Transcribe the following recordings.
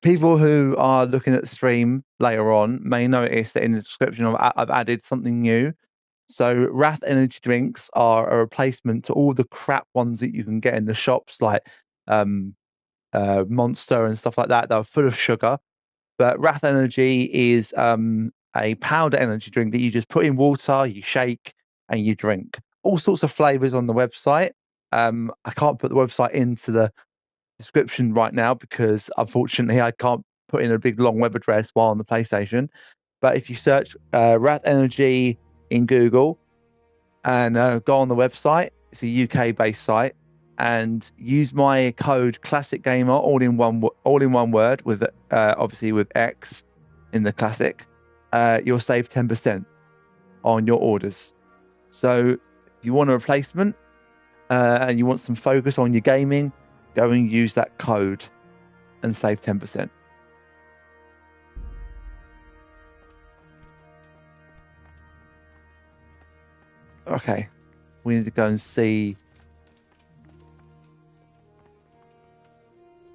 People who are looking at the stream later on may notice that in the description I've added something new. So Wraith Energy Drinks are a replacement to all the crap ones that you can get in the shops, like Monster and stuff like that. They're full of sugar. But Wrath Energy is a powder energy drink that you just put in water, you shake, and you drink. All sorts of flavors on the website. I can't put the website into the description right now because unfortunately I can't put in a big long web address while on the PlayStation. But if you search Wrath Energy in Google and go on the website, it's a UK based site, and use my code ClassixGamer all in one word with obviously with X in the Classic. You'll save 10% on your orders. So if you want a replacement and you want some focus on your gaming, go and use that code and save 10%. Okay, we need to go and see.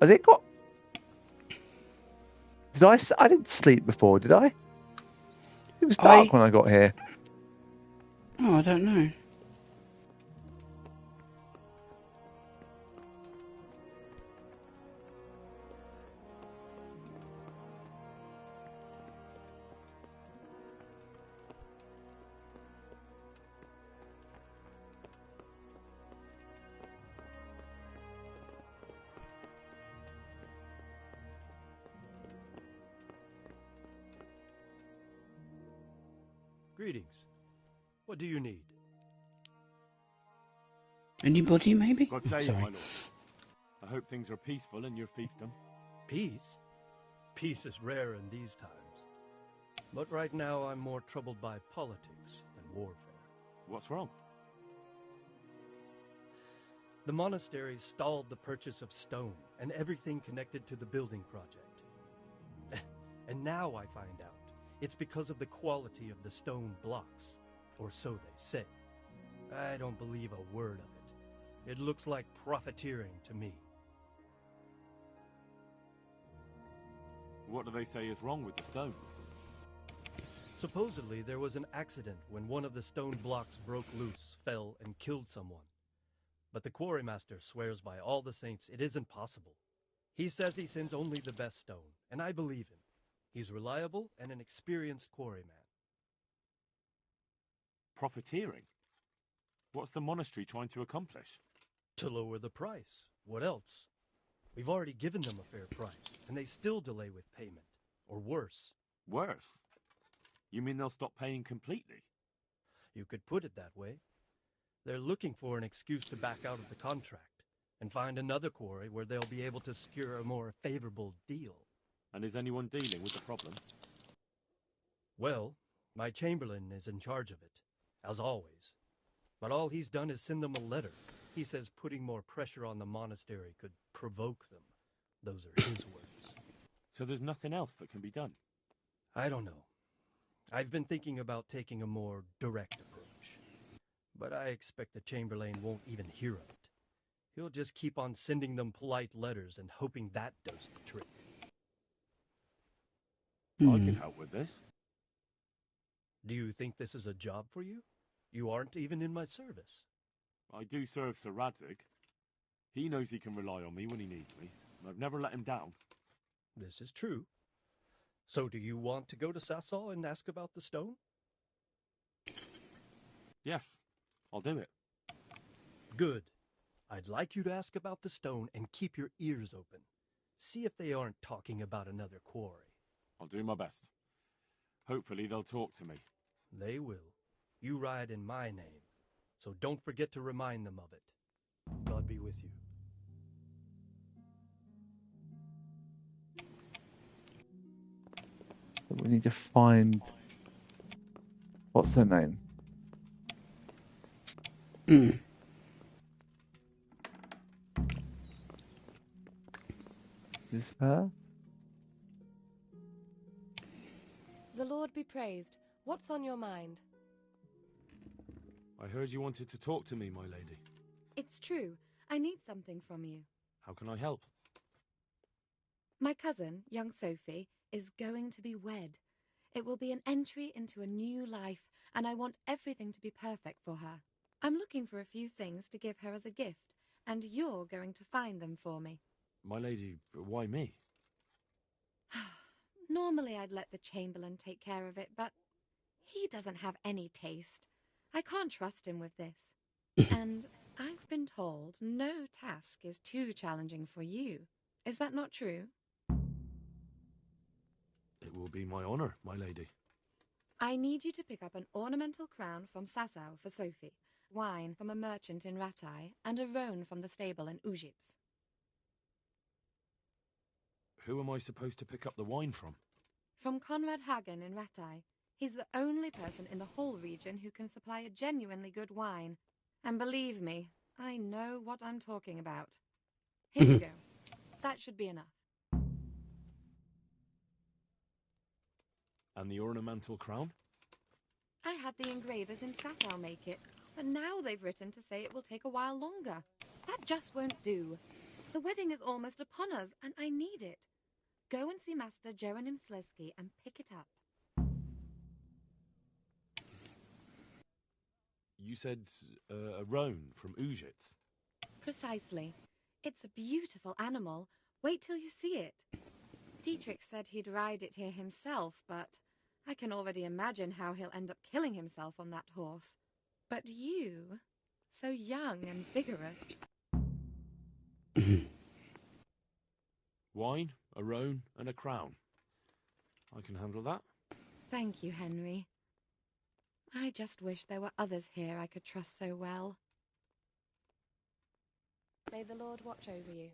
Has it got? Did I didn't sleep before, did I? It was dark when I got here. Oh, I don't know. Greetings. What do you need? Anybody, maybe? God save, my lord. I hope things are peaceful in your fiefdom. Peace? Peace is rare in these times. But right now I'm more troubled by politics than warfare. What's wrong? The monastery stalled the purchase of stone and everything connected to the building project. And now I find out it's because of the quality of the stone blocks, or so they say. I don't believe a word of it. It looks like profiteering to me. What do they say is wrong with the stone? Supposedly there was an accident when one of the stone blocks broke loose, fell, and killed someone. But the quarrymaster swears by all the saints it isn't possible. He says he sends only the best stone, and I believe him. He's reliable and an experienced quarryman. Profiteering? What's the monastery trying to accomplish? To lower the price. What else? We've already given them a fair price, and they still delay with payment. Or worse. Worse? You mean they'll stop paying completely? You could put it that way. They're looking for an excuse to back out of the contract, and find another quarry where they'll be able to secure a more favorable deal. And is anyone dealing with the problem? Well, my chamberlain is in charge of it, as always. But all he's done is send them a letter. He says putting more pressure on the monastery could provoke them. Those are his words. So there's nothing else that can be done? I don't know. I've been thinking about taking a more direct approach. But I expect the chamberlain won't even hear of it. He'll just keep on sending them polite letters and hoping that does the trick. I can help with this. Do you think this is a job for you? You aren't even in my service. I do serve Sir Radzig. He knows he can rely on me when he needs me, and I've never let him down. This is true. So do you want to go to Sasol and ask about the stone? Yes, I'll do it. Good. I'd like you to ask about the stone and keep your ears open. See if they aren't talking about another quarry. I'll do my best. Hopefully they'll talk to me. They will. You ride in my name, so don't forget to remind them of it. God be with you. We need to find... What's her name? Is her? The Lord be praised. What's on your mind? I heard you wanted to talk to me, my lady. It's true. I need something from you. How can I help? My cousin, young Sophie, is going to be wed. It will be an entry into a new life, and I want everything to be perfect for her. I'm looking for a few things to give her as a gift, and you're going to find them for me. My lady, why me? Normally I'd let the Chamberlain take care of it, but he doesn't have any taste. I can't trust him with this. And I've been told no task is too challenging for you. Is that not true? It will be my honour, my lady. I need you to pick up an ornamental crown from Sasau for Sophie, wine from a merchant in Ratai, and a roan from the stable in Ujits. Who am I supposed to pick up the wine from? From Conrad Hagen in Ratai. He's the only person in the whole region who can supply a genuinely good wine. And believe me, I know what I'm talking about. Here you go. That should be enough. And the ornamental crown? I had the engravers in Sasau make it, but now they've written to say it will take a while longer. That just won't do. The wedding is almost upon us, and I need it. Go and see Master Jeronim Slesky and pick it up. You said a roan from Ujits. Precisely. It's a beautiful animal. Wait till you see it. Dietrich said he'd ride it here himself, but I can already imagine how he'll end up killing himself on that horse. But you, so young and vigorous. Wine, a roan, and a crown. I can handle that. Thank you, Henry. I just wish there were others here I could trust so well. May the Lord watch over you.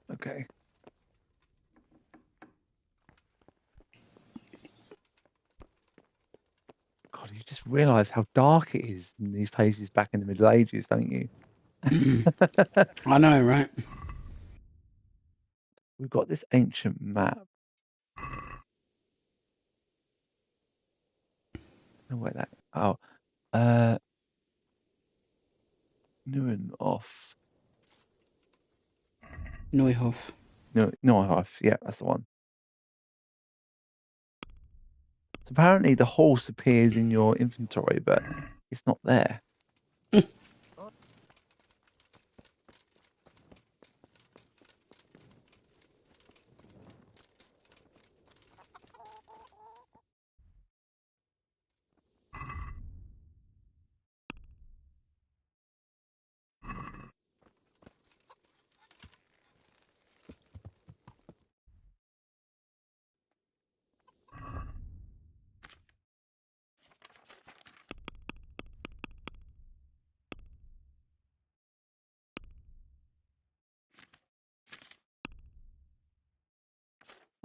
Okay. God, you just realise how dark it is in these places back in the Middle Ages, don't you? I know, right? We've got this ancient map. Oh, wait, that. Oh, Neuenhof. Neuhof. No, Neuhof. Yeah, that's the one. So apparently the horse appears in your inventory, but it's not there.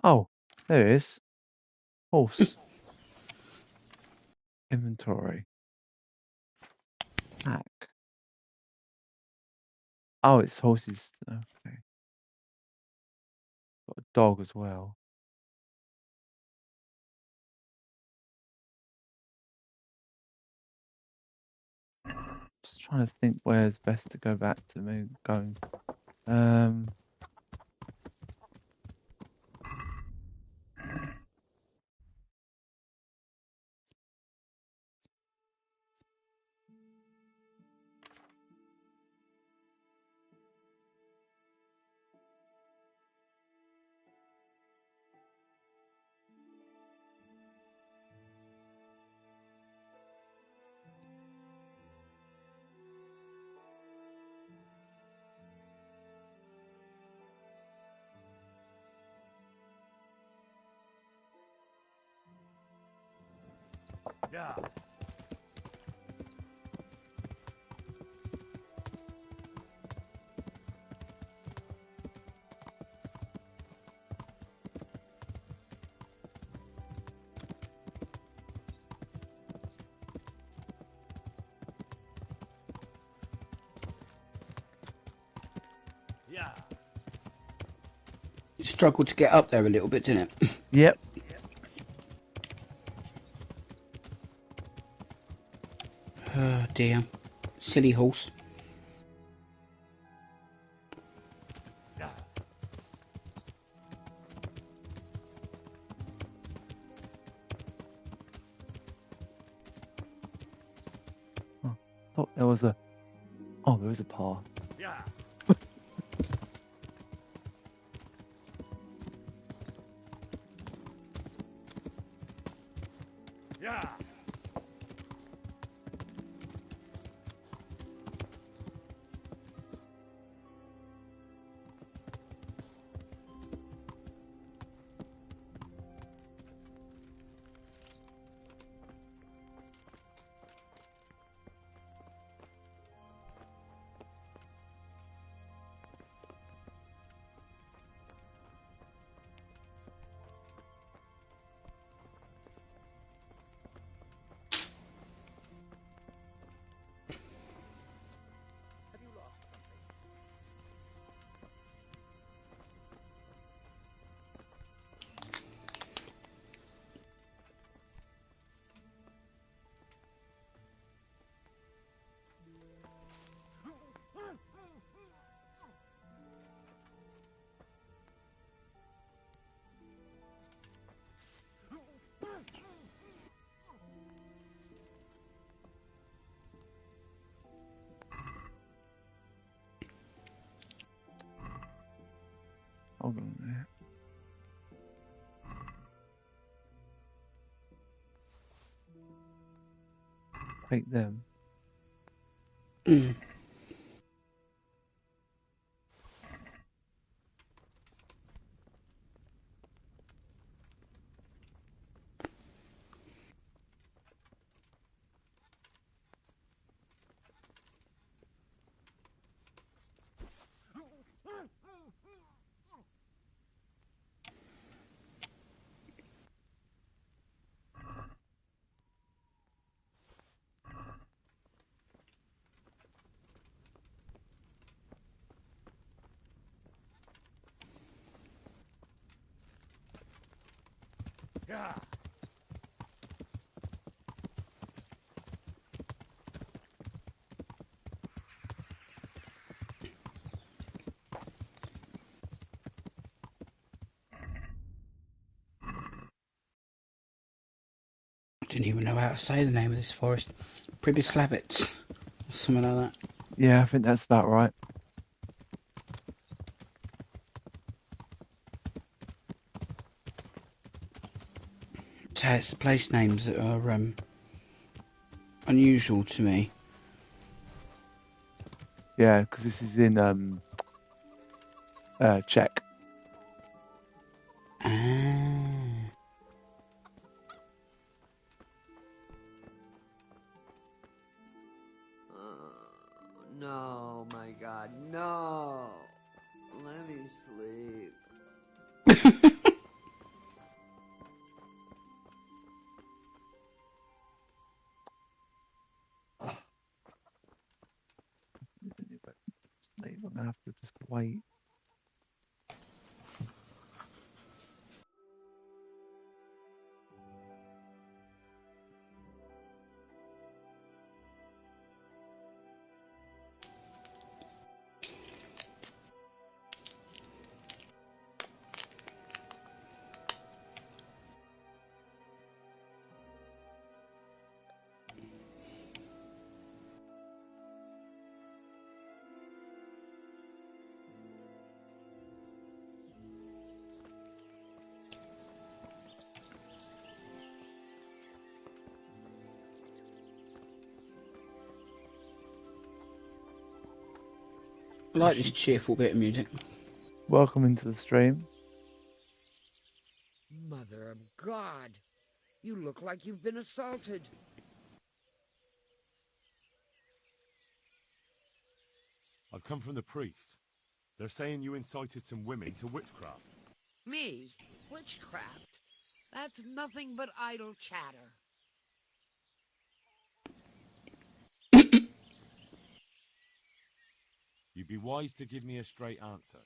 Oh, there it is. Horse. Inventory. Attack. Oh, it's horses. Okay. Got a dog as well. Just trying to think where's best to go back to me going. Yeah. Yeah. It struggled to get up there a little bit, didn't it? Yep. Oh dear. Silly horse. Yeah. Oh, thought there was a. Oh, there is a path. Yeah. Yeah. Hold on a minute. Take them. Mm. Yeah. Didn't even know how to say the name of this forest. Pribyslavitz. Something like that. Yeah, I think that's about right. So it's the place names that are unusual to me. Yeah, because this is in Czech. Ah. No, my God, no. Let me sleep. I'm gonna have to just wait. I like this cheerful bit of music. Welcome into the stream. Mother of God, you look like you've been assaulted. I've come from the priest. They're saying you incited some women to witchcraft. Me? Witchcraft? That's nothing but idle chatter. You You'd be wise to give me a straight answer.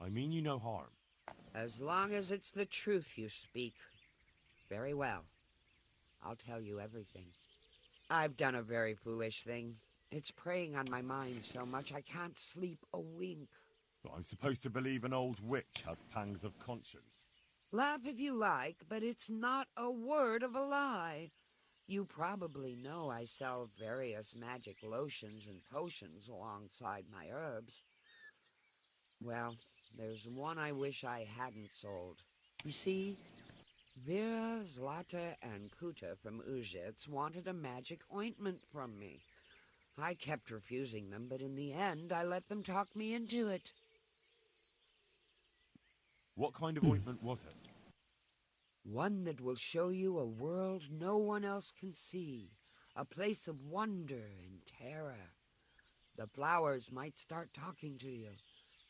I mean you no harm. As long as it's the truth you speak. Very well. I'll tell you everything. I've done a very foolish thing. It's preying on my mind so much I can't sleep a wink. But I'm supposed to believe an old witch has pangs of conscience. Laugh if you like, but it's not a word of a lie. You probably know I sell various magic lotions and potions alongside my herbs. Well, there's one I wish I hadn't sold. You see, Vera, Zlata, and Kuta from Uzhitz wanted a magic ointment from me. I kept refusing them, but in the end I let them talk me into it. What kind of ointment was it? One that will show you a world no one else can see, a place of wonder and terror. The flowers might start talking to you,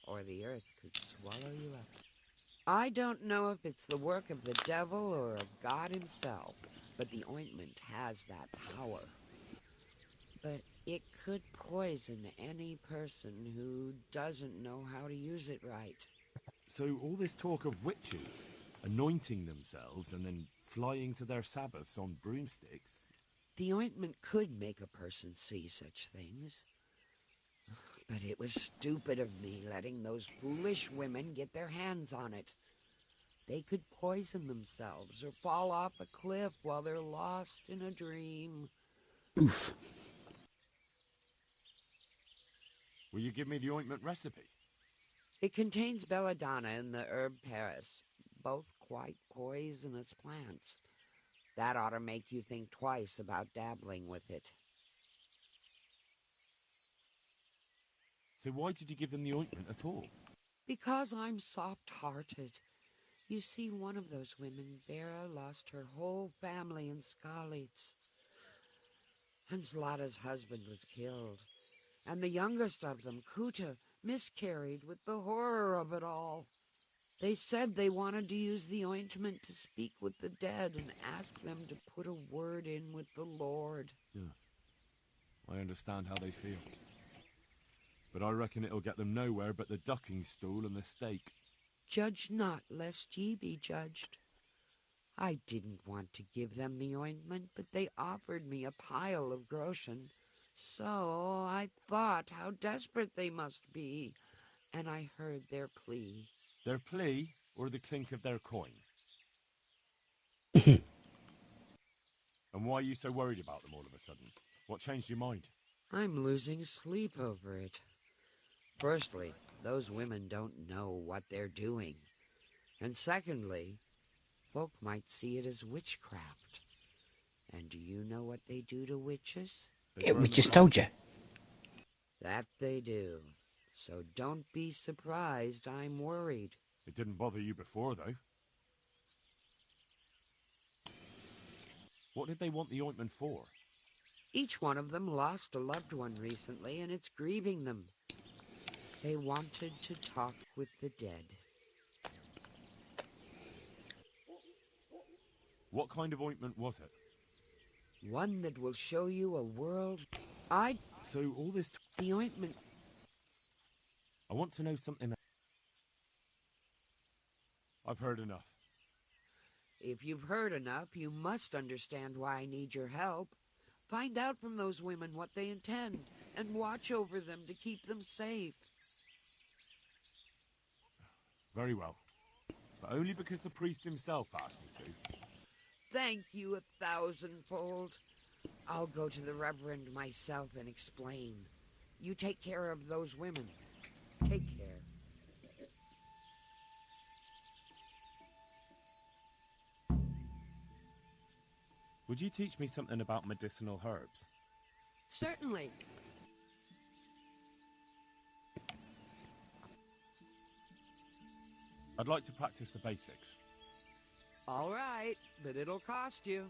or the earth could swallow you up. I don't know if it's the work of the devil or of God himself, but the ointment has that power. But it could poison any person who doesn't know how to use it right. So all this talk of witches anointing themselves and then flying to their sabbaths on broomsticks. The ointment could make a person see such things. But it was stupid of me letting those foolish women get their hands on it. They could poison themselves or fall off a cliff while they're lost in a dream. Oof. Will you give me the ointment recipe? It contains belladonna and the herb Paris, both quite poisonous plants. That ought to make you think twice about dabbling with it. So why did you give them the ointment at all? Because I'm soft-hearted. You see, one of those women, Vera, lost her whole family in Skalitz. And Zlata's husband was killed. And the youngest of them, Kuta, miscarried with the horror of it all. They said they wanted to use the ointment to speak with the dead and ask them to put a word in with the Lord. Yeah. I understand how they feel. But I reckon it'll get them nowhere but the ducking stool and the stake. Judge not, lest ye be judged. I didn't want to give them the ointment, but they offered me a pile of groschen. So I thought how desperate they must be, and I heard their plea. Their plea or the clink of their coin? And why are you so worried about them all of a sudden? What changed your mind? I'm losing sleep over it. Firstly, those women don't know what they're doing. And secondly, folk might see it as witchcraft. And do you know what they do to witches? They Yeah, burn we them just alive. told you. That they do. So don't be surprised I'm worried. It didn't bother you before, though. What did they want the ointment for? Each one of them lost a loved one recently, and it's grieving them. They wanted to talk with the dead. What kind of ointment was it? One that will show you a world. So all this... The ointment. I want to know something... I've heard enough. If you've heard enough, you must understand why I need your help. Find out from those women what they intend, and watch over them to keep them safe. Very well. But only because the priest himself asked me to. Thank you 1,000-fold. I'll go to the Reverend myself and explain. You take care of those women. Take care. Would you teach me something about medicinal herbs? Certainly. I'd like to practice the basics. All right, but it'll cost you.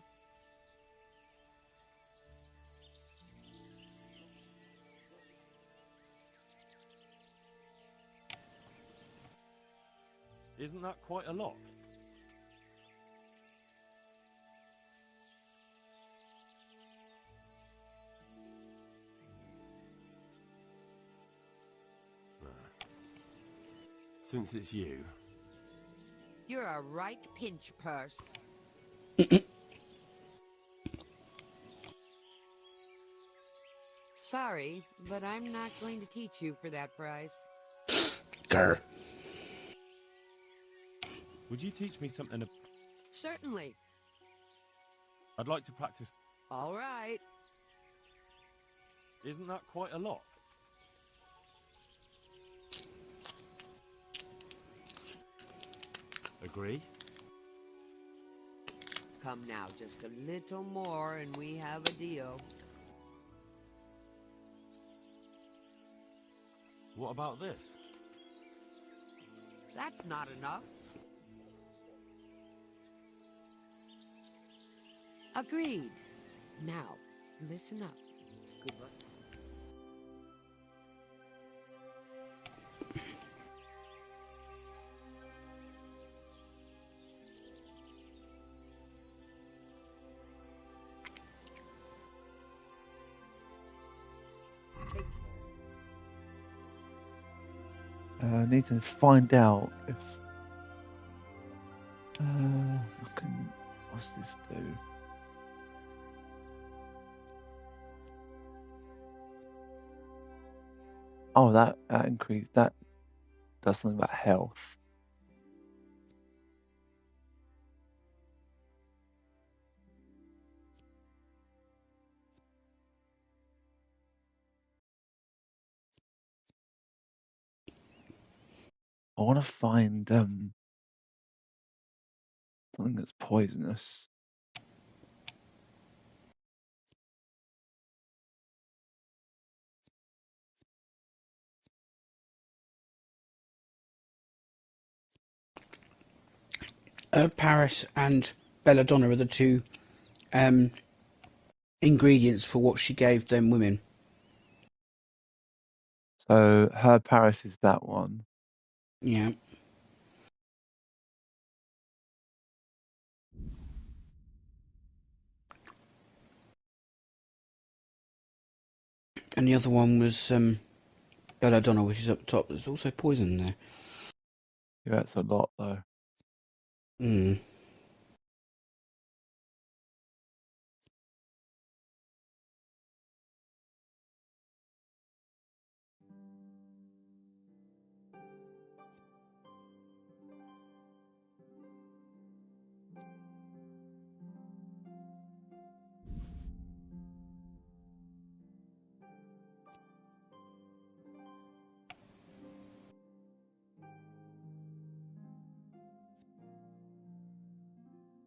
Isn't that quite a lot? Since it's you, You're a right pinch purse. Sorry, but I'm not going to teach you for that price. Grr. would you teach me something? Certainly. I'd like to practice. All right. Isn't that quite a lot? Agree? Come now, just a little more and we have a deal. What about this? That's not enough. Agreed. Now, listen up. Good luck. I need to find out if I can. What's this do? Oh, that increased. That does something about health. I want to find something that's poisonous. Paris and Belladonna are the two ingredients for what she gave them women. So her Paris is that one. Yeah. And the other one was Belladonna, which is up top. There's also poison there. Yeah, that's a lot though. Mm.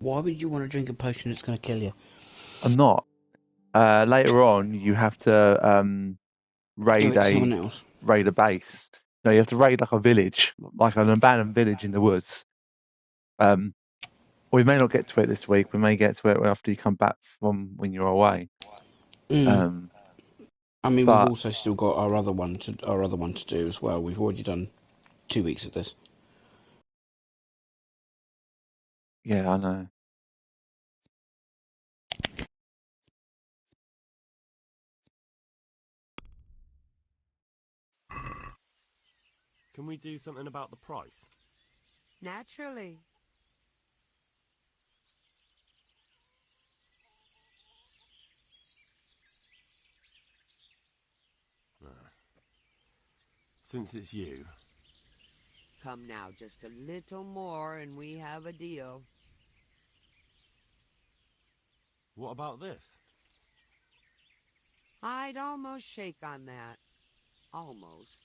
Why would you want to drink a potion that's going to kill you? I'm not. Later on, you have to raid Give it to someone else. a base. No, you have to raid like a village, like an abandoned village in the woods. We may not get to it this week. We may get to it after you come back from when you're away. Mm. I mean, but we've also still got our other one to do as well. We've already done 2 weeks of this. yeah, I know. Can we do something about the price? Naturally. Since it's you. Come now, just a little more and we have a deal. What about this? I'd almost shake on that. Almost.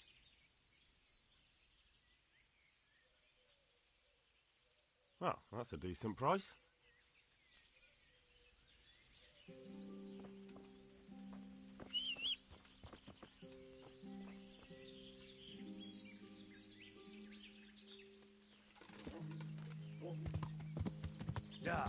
Well, that's a decent price. Yeah.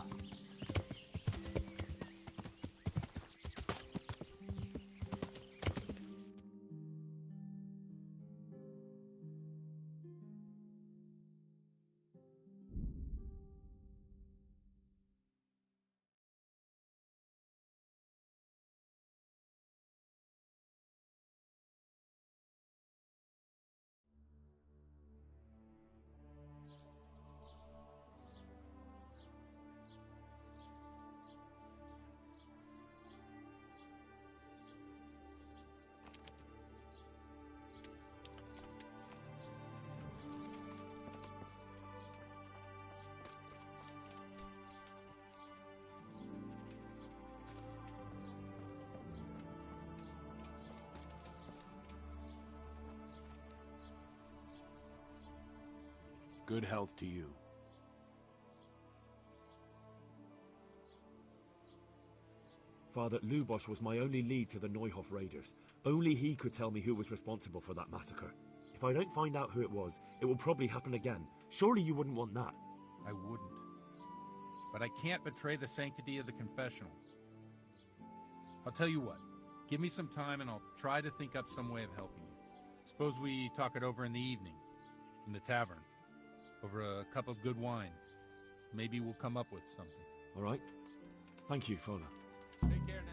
Good health to you. Father, Lubosh was my only lead to the Neuhof raiders. Only he could tell me who was responsible for that massacre. If I don't find out who it was, it will probably happen again. Surely you wouldn't want that. I wouldn't. But I can't betray the sanctity of the confessional. I'll tell you what. Give me some time and I'll try to think up some way of helping you. Suppose we talk it over in the evening, in the tavern, over a cup of good wine. Maybe we'll come up with something. All right. Thank you, Father. Take care now.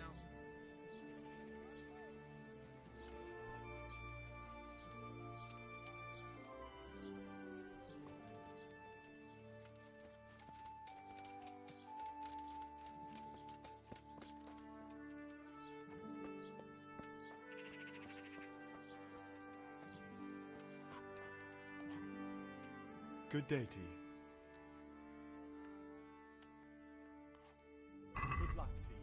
Good day to you. Good luck to you.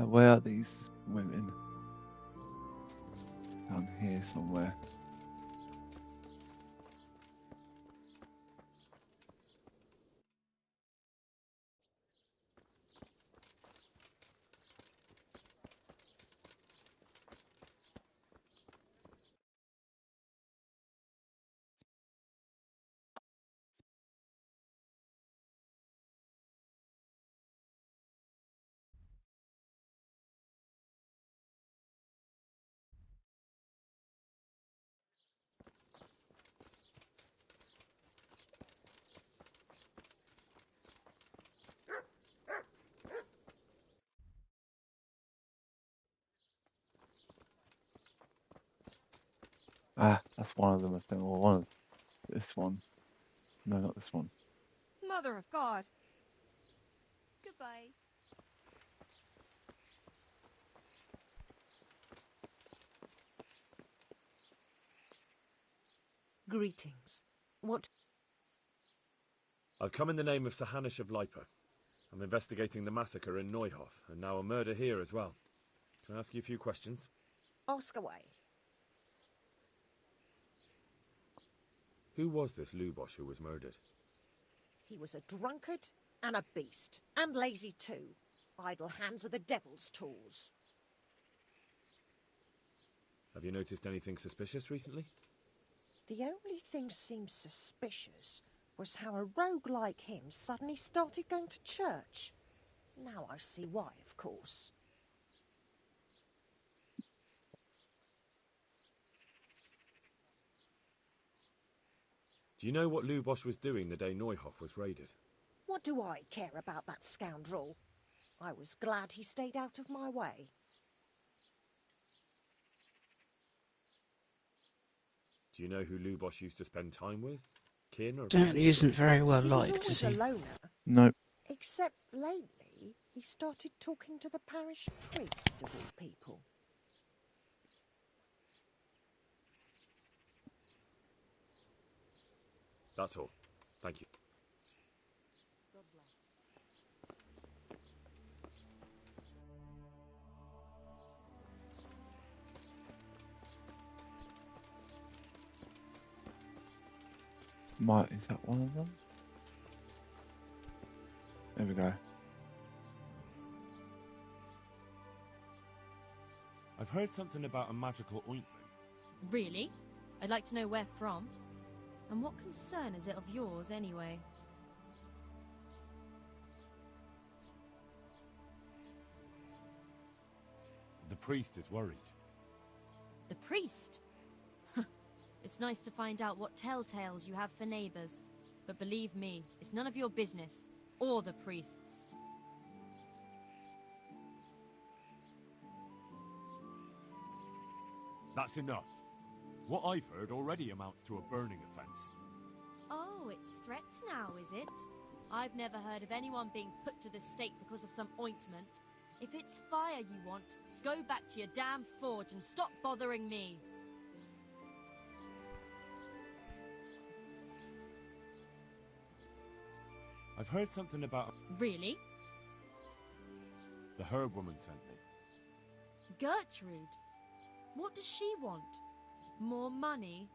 Where are these women? Down here somewhere. Ah, that's one of them, I think. Or one of this one. No, not this one. Mother of God. Goodbye. Greetings. What? I've come in the name of Sir Hanish of Lipa. I'm investigating the massacre in Neuhof, and now a murder here as well. Can I ask you a few questions? Ask away. Who was this Lubosh who was murdered? He was a drunkard and a beast, and lazy too. Idle hands are the devil's tools. Have you noticed anything suspicious recently? The only thing seemed suspicious was how a rogue like him suddenly started going to church. Now I see why, of course. Do you know what Lubosh was doing the day Neuhof was raided? What do I care about that scoundrel? I was glad he stayed out of my way. Do you know who Lubosh used to spend time with? Kin or Certainly friends? isn't very well He was liked, is always he? a loner. No. Except lately, he started talking to the parish priest of all people. That's all. Thank you. God bless. Is that one of them? There we go. I've heard something about a magical ointment. Really? I'd like to know where from. And what concern is it of yours, anyway? The priest is worried. The priest? It's nice to find out what telltales you have for neighbours. But believe me, it's none of your business. Or the priest's. That's enough. What I've heard already amounts to a burning offence. Oh, it's threats now, is it? I've never heard of anyone being put to the stake because of some ointment. If it's fire you want, go back to your damn forge and stop bothering me. I've heard something about... Really? The herb woman sent me. Gertrude? What does she want? More money?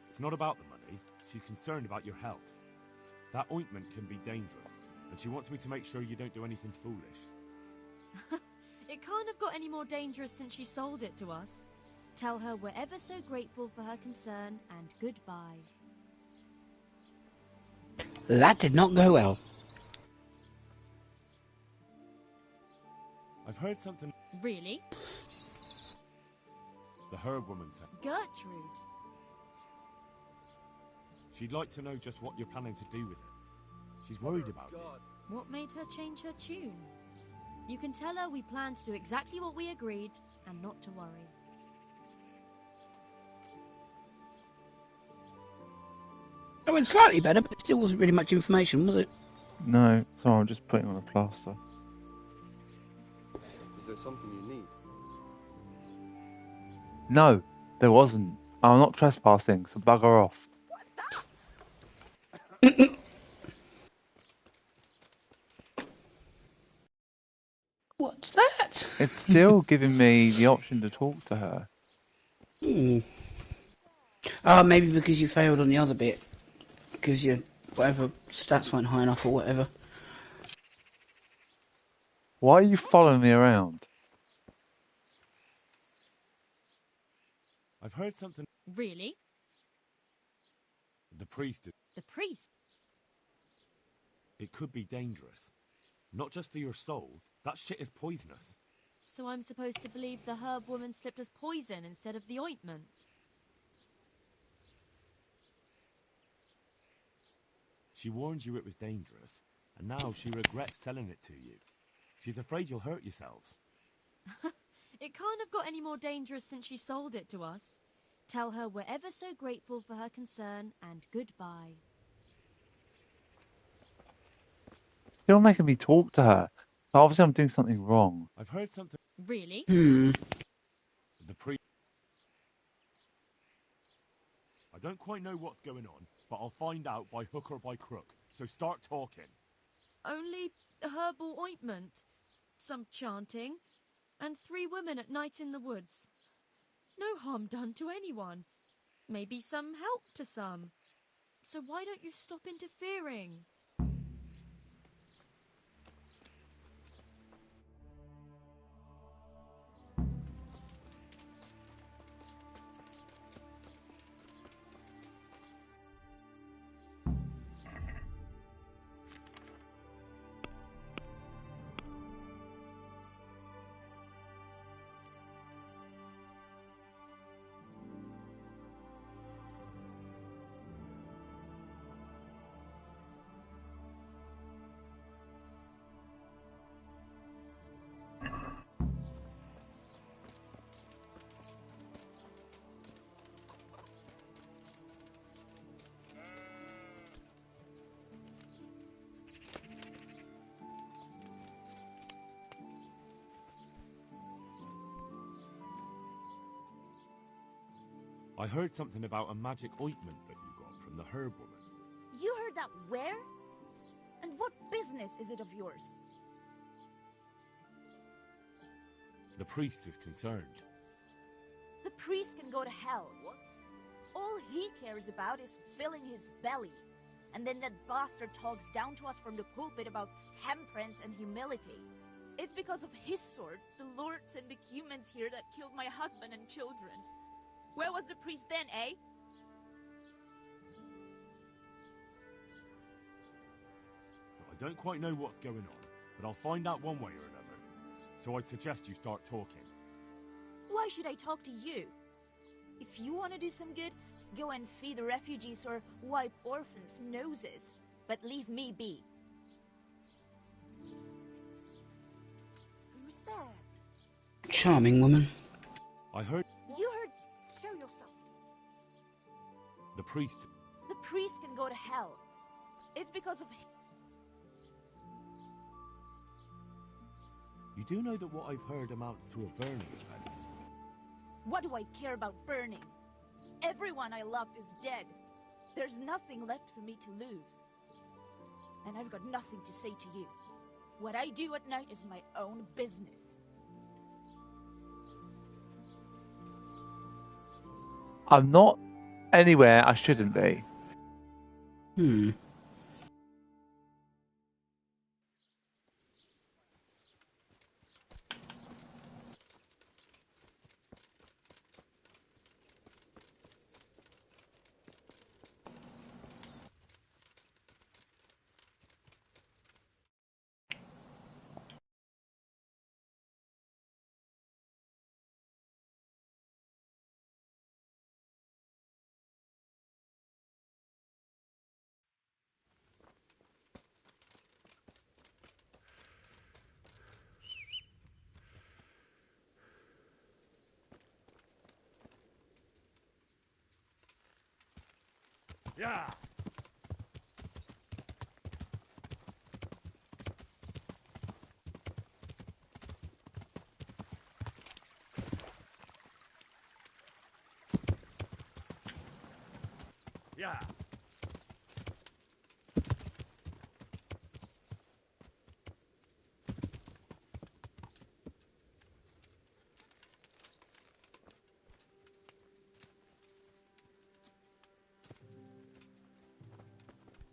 It's not about the money. She's concerned about your health. That ointment can be dangerous, and she wants me to make sure you don't do anything foolish. It can't have got any more dangerous since she sold it to us. Tell her we're ever so grateful for her concern, and goodbye. That did not go well. I've heard something... Really? The herb woman sent... Gertrude? She'd like to know just what you're planning to do with it. She's worried about you. What made her change her tune? You can tell her we plan to do exactly what we agreed, and not to worry. It went slightly better, but it still wasn't really much information, was it? No, so I'm just putting on a plaster. Is there something you need? No, there wasn't. I'm not trespassing, so bugger off. What's that? It's still giving me the option to talk to her. Oh, maybe because you failed on the other bit. Because your whatever stats weren't high enough or whatever. Why are you following me around? I've heard something... Really? The priest is... The priest? It could be dangerous. Not just for your soul. That shit is poisonous. So I'm supposed to believe the herb woman slipped us poison instead of the ointment? She warned you it was dangerous, and now she regrets selling it to you. She's afraid you'll hurt yourselves. It can't have got any more dangerous since she sold it to us. Tell her we're ever so grateful for her concern, and goodbye. Still making me talk to her. Obviously I'm doing something wrong. I've heard something... Really? The priest... I don't quite know what's going on, but I'll find out by hook or by crook. So start talking. Only herbal ointment, some chanting, and 3 women at night in the woods. No harm done to anyone. Maybe some help to some. So why don't you stop interfering? I heard something about a magic ointment that you got from the herb woman. You heard that where? And what business is it of yours? The priest is concerned. The priest can go to hell. What? All he cares about is filling his belly. And then that bastard talks down to us from the pulpit about temperance and humility. It's because of his sword, the lords and the humans here, that killed my husband and children. Where was the priest then, eh? I don't quite know what's going on, but I'll find out one way or another. So I'd suggest you start talking. Why should I talk to you? If you want to do some good, go and feed the refugees or wipe orphans' noses. But leave me be. Who's there? charming woman. I heard You heard. Show yourself. the priest. The priest can go to hell. It's because of him. You do know that what I've heard amounts to a burning offense. What do I care about burning? Everyone I loved is dead. There's nothing left for me to lose. And I've got nothing to say to you. What I do at night is my own business. I'm not anywhere I shouldn't be. Yeah. Yeah.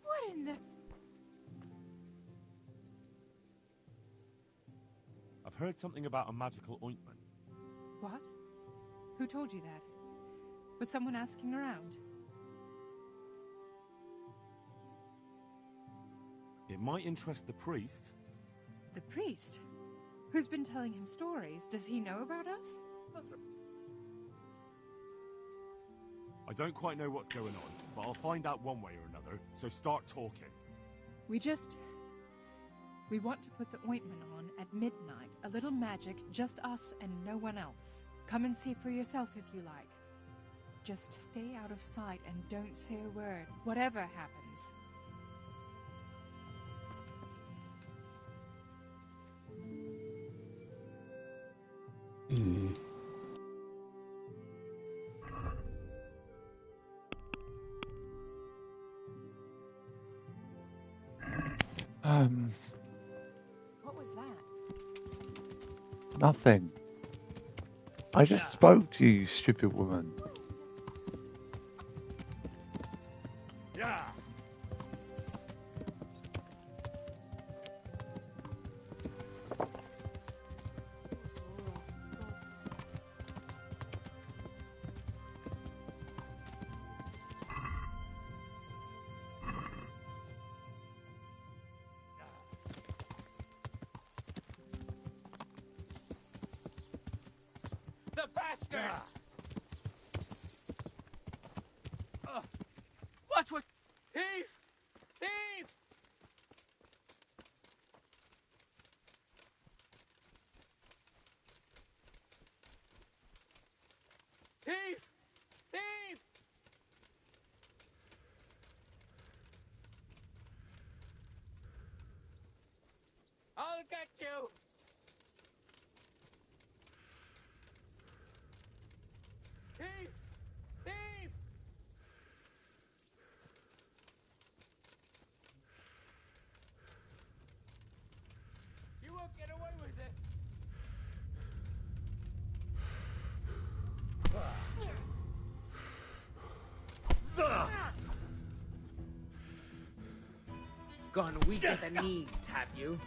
What in the... I've heard something about a magical ointment. What? Who told you that? Was someone asking around? It might interest the priest. The priest? Who's been telling him stories? Does he know about us? I don't quite know what's going on, but I'll find out one way or another, so start talking. We want to put the ointment on at midnight. A little magic, just us and no one else. Come and see for yourself if you like. Just stay out of sight and don't say a word, whatever happens. What was that? Nothing. I just spoke to you, you stupid woman. Yeah. The bastard! What? Thief! Thief! Thief! Thief! I'll get you! Thief! Thief! You won't get away with this! Gone weak at the knees, have you?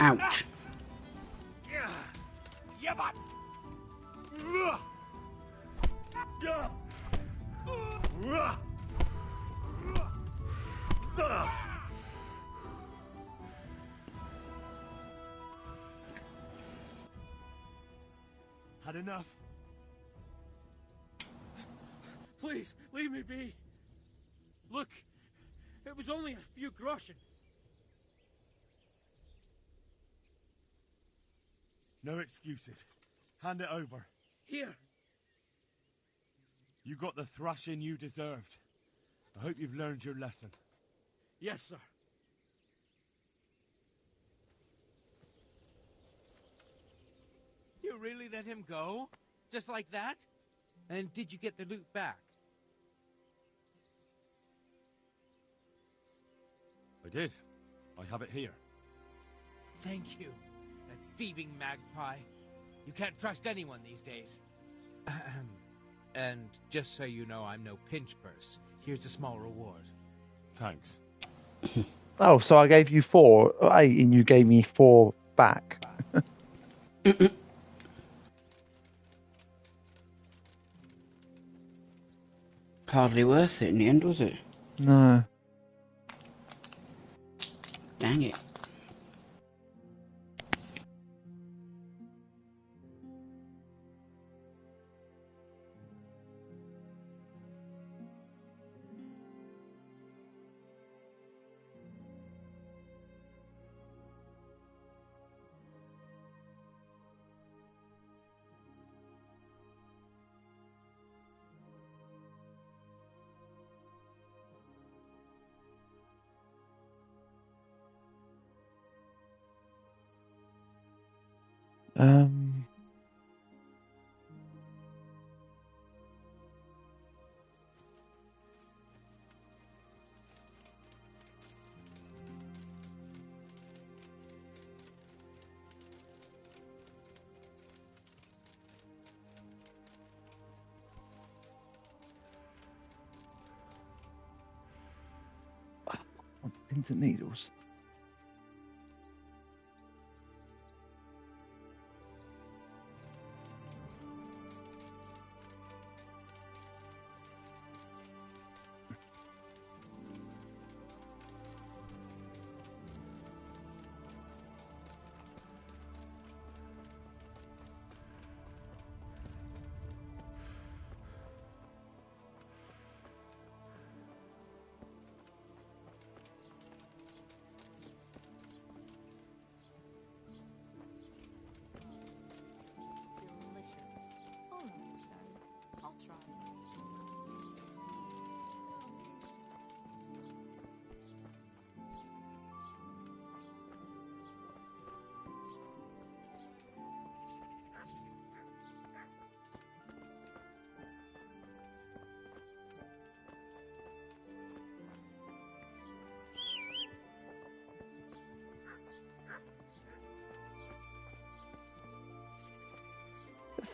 Ow. Ouch. Yabat! Had enough? Please, leave me be. Look, It was only a few groschen. No excuses. Hand it over. Here. You got the thrashing you deserved. I hope you've learned your lesson. Yes, sir. You really let him go? Just like that? And did you get the loot back? I did. I have it here. Thank you. That thieving magpie. You can't trust anyone these days. Ahem. And just so you know, I'm no pinch purse. Here's a small reward. Thanks. Oh, so I gave you 4, 8, and you gave me 4 back. Hardly worth it in the end, was it? No. Dang it. Um. Pins and needles.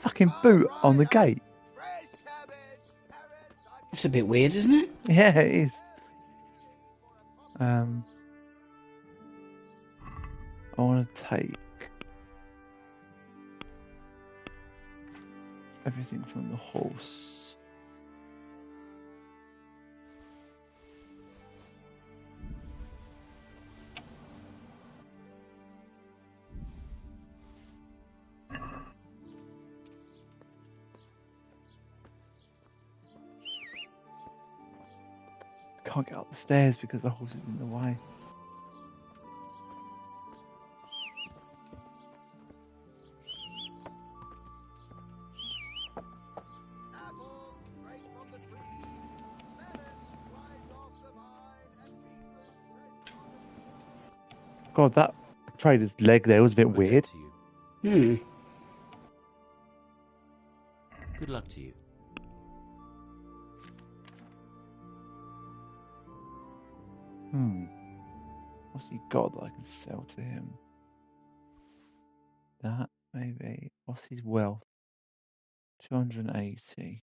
Fucking boot on the gate. It's a bit weird, isn't it? Yeah, it is. I want to take everything from the horse. Can't get up the stairs because the horse is in the way. God, that trader's leg there was a bit weird. Hmm. Good luck to you. What's he got that I can sell to him? That, maybe. What's his wealth? 280.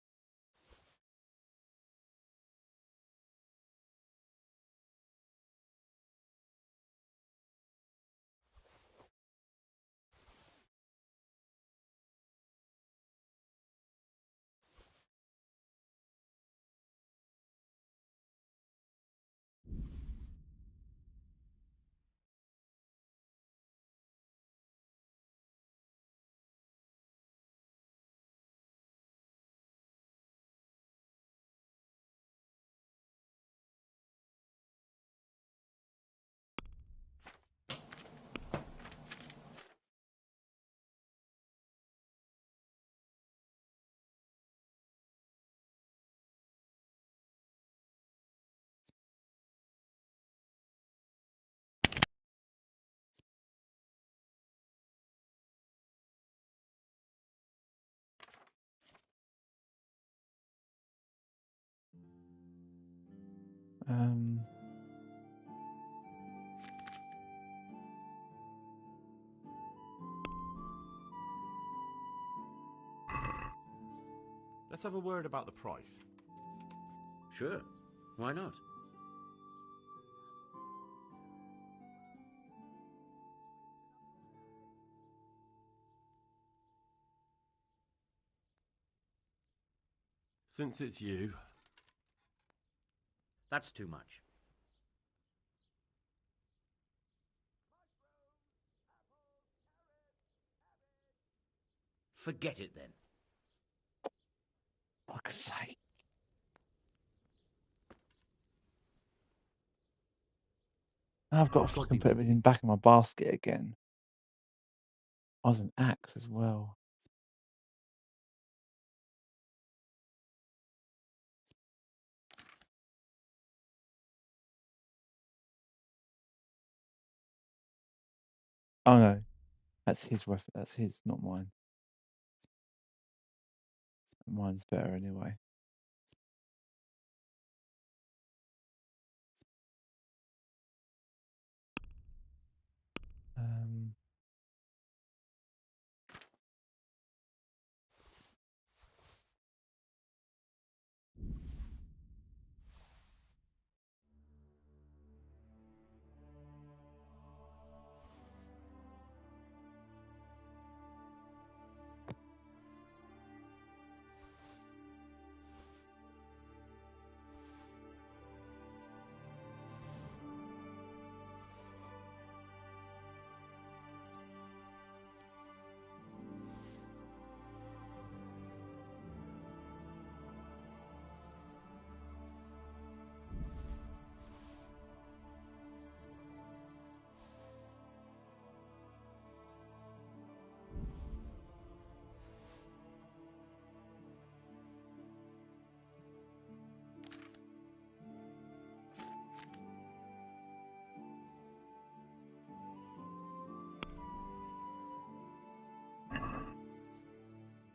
Um, Let's have a word about the price. Sure. Why not? Since it's you... That's too much. Forget it then. Fuck's sake. Now I've got to fucking put everything back in my basket again. I was an axe as well. Oh no, that's his weapon. That's his, not mine. Mine's better anyway. Um,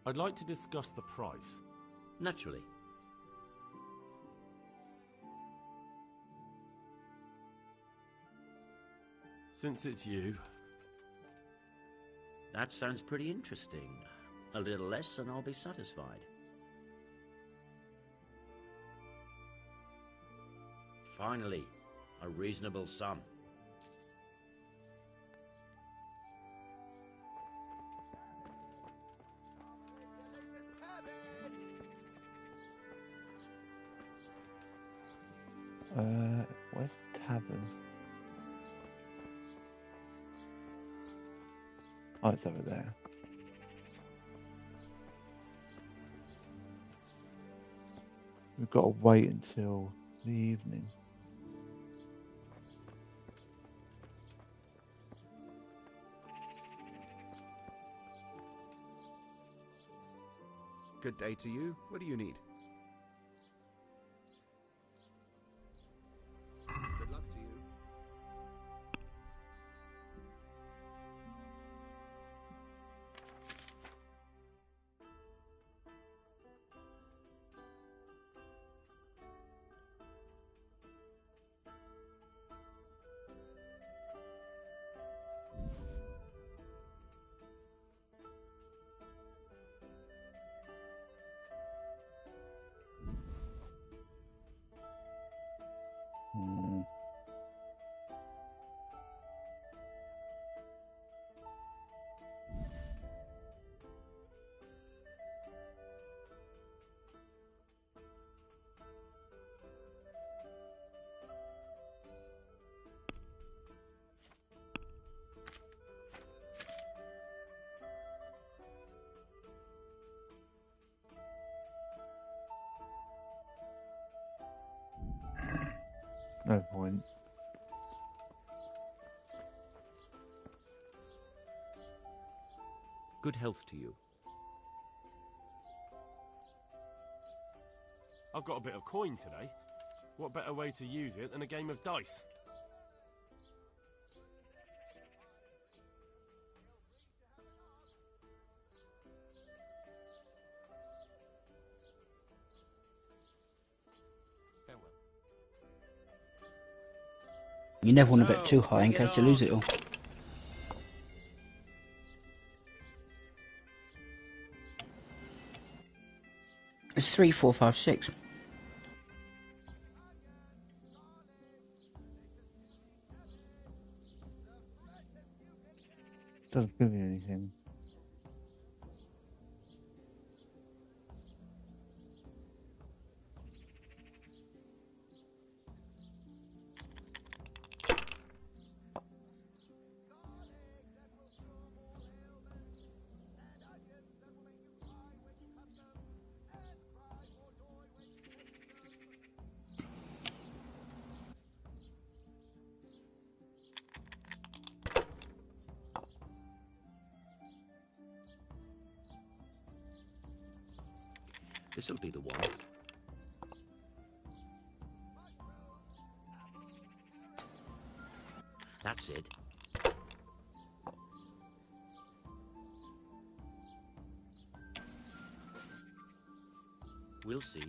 I'd like to discuss the price. Naturally. Since it's you... That sounds pretty interesting. A little less and I'll be satisfied. Finally, a reasonable sum. Where's the tavern? Oh, it's over there. We've got to wait until the evening. Good day to you. What do you need? Good luck to you. Hmm. No point. Good health to you. I've got a bit of coin today. What better way to use it than a game of dice? Farewell. You never want to bet too high in case you lose it all. It's 3, 4, 5, 6. Doesn't give me anything. This'll be the one. That's it. We'll see.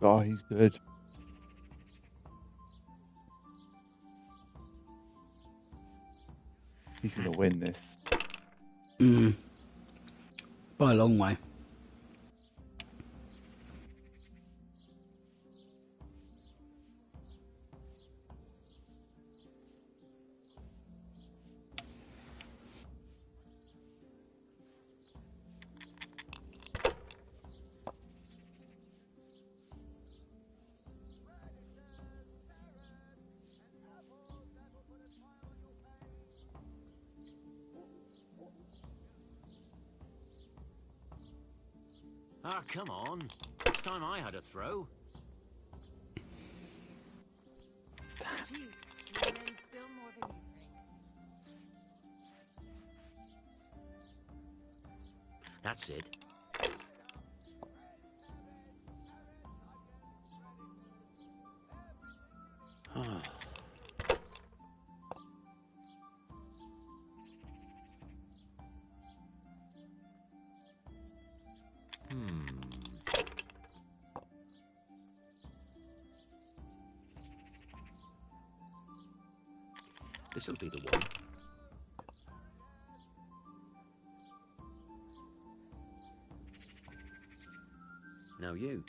Oh, he's good. He's going to win this. By a long way. Ah, come on. It's time I had a throw. Jesus, your men still more than you think. That's it. This'll be the one. Now you.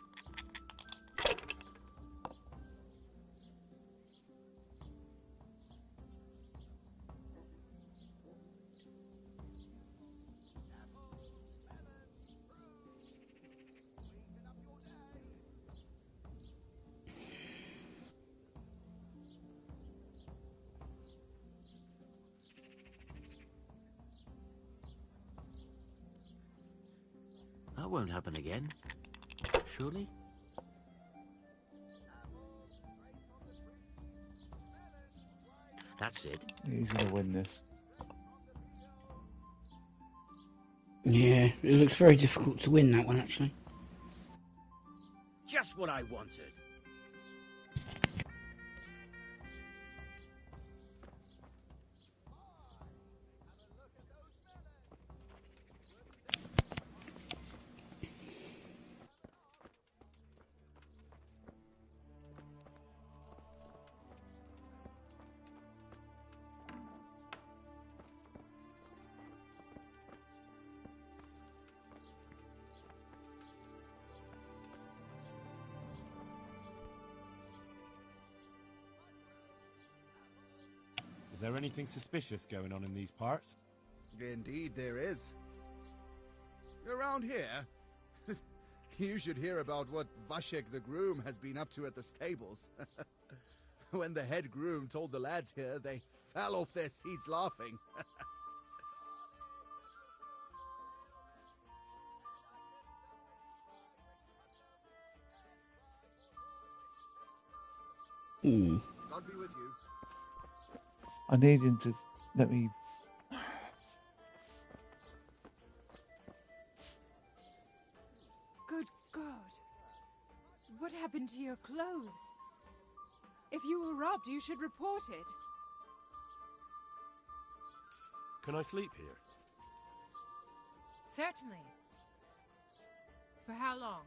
That won't happen again, surely? That's it. He's going to win this. Yeah, it looks very difficult to win that one, actually. Just what I wanted. Is there anything suspicious going on in these parts? Indeed there is. Around here, you should hear about what Vashek the groom has been up to at the stables. When the head groom told the lads here, they fell off their seats laughing. God be with you. I need him to let me... What happened to your clothes? If you were robbed, you should report it. Can I sleep here? Certainly. For how long?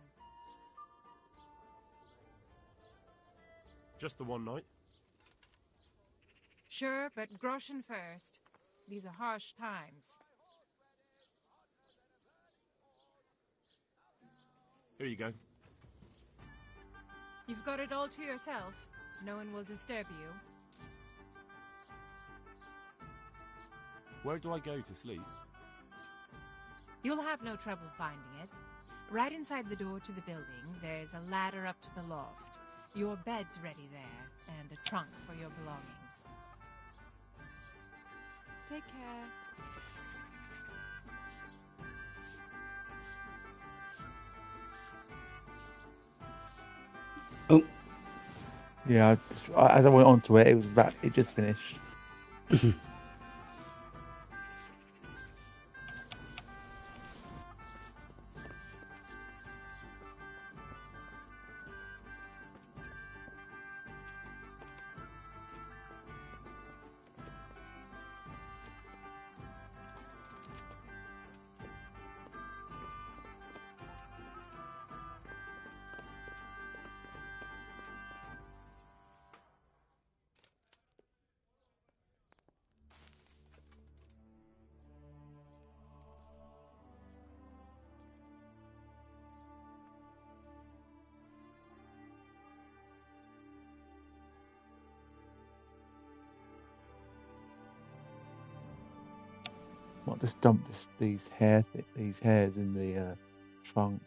Just the one night? Sure, but groschen first. These are harsh times. Here you go. You've got it all to yourself. No one will disturb you. Where do I go to sleep? You'll have no trouble finding it. Right inside the door to the building, there's a ladder up to the loft. Your bed's ready there, and a trunk for your belongings. Take care. Oh. Yeah, as I went onto it, it just finished. Might just dump these hairs in the trunk,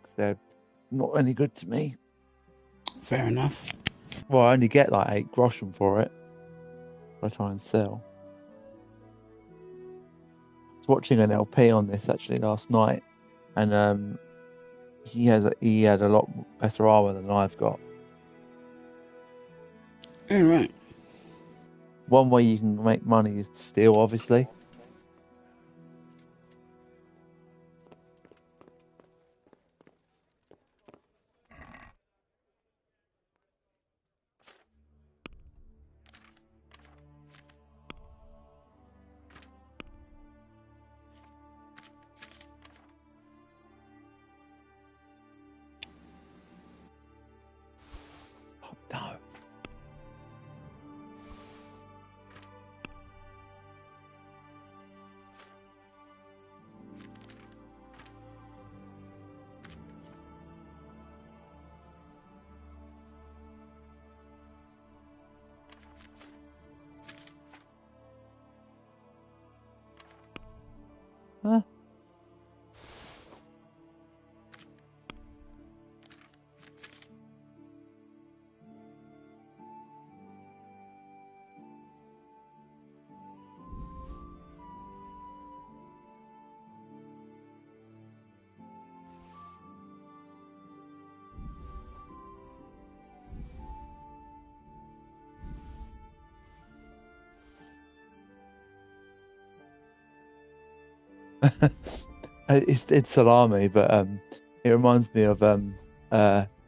because they're not any good to me. Fair enough. Well, I only get like 8 groschen for it. I try and sell. I was watching an LP on this actually last night, and he had a lot better armor than I've got. All right. One way you can make money is to steal, obviously. Oh, no. Huh? It's salami, but it reminds me of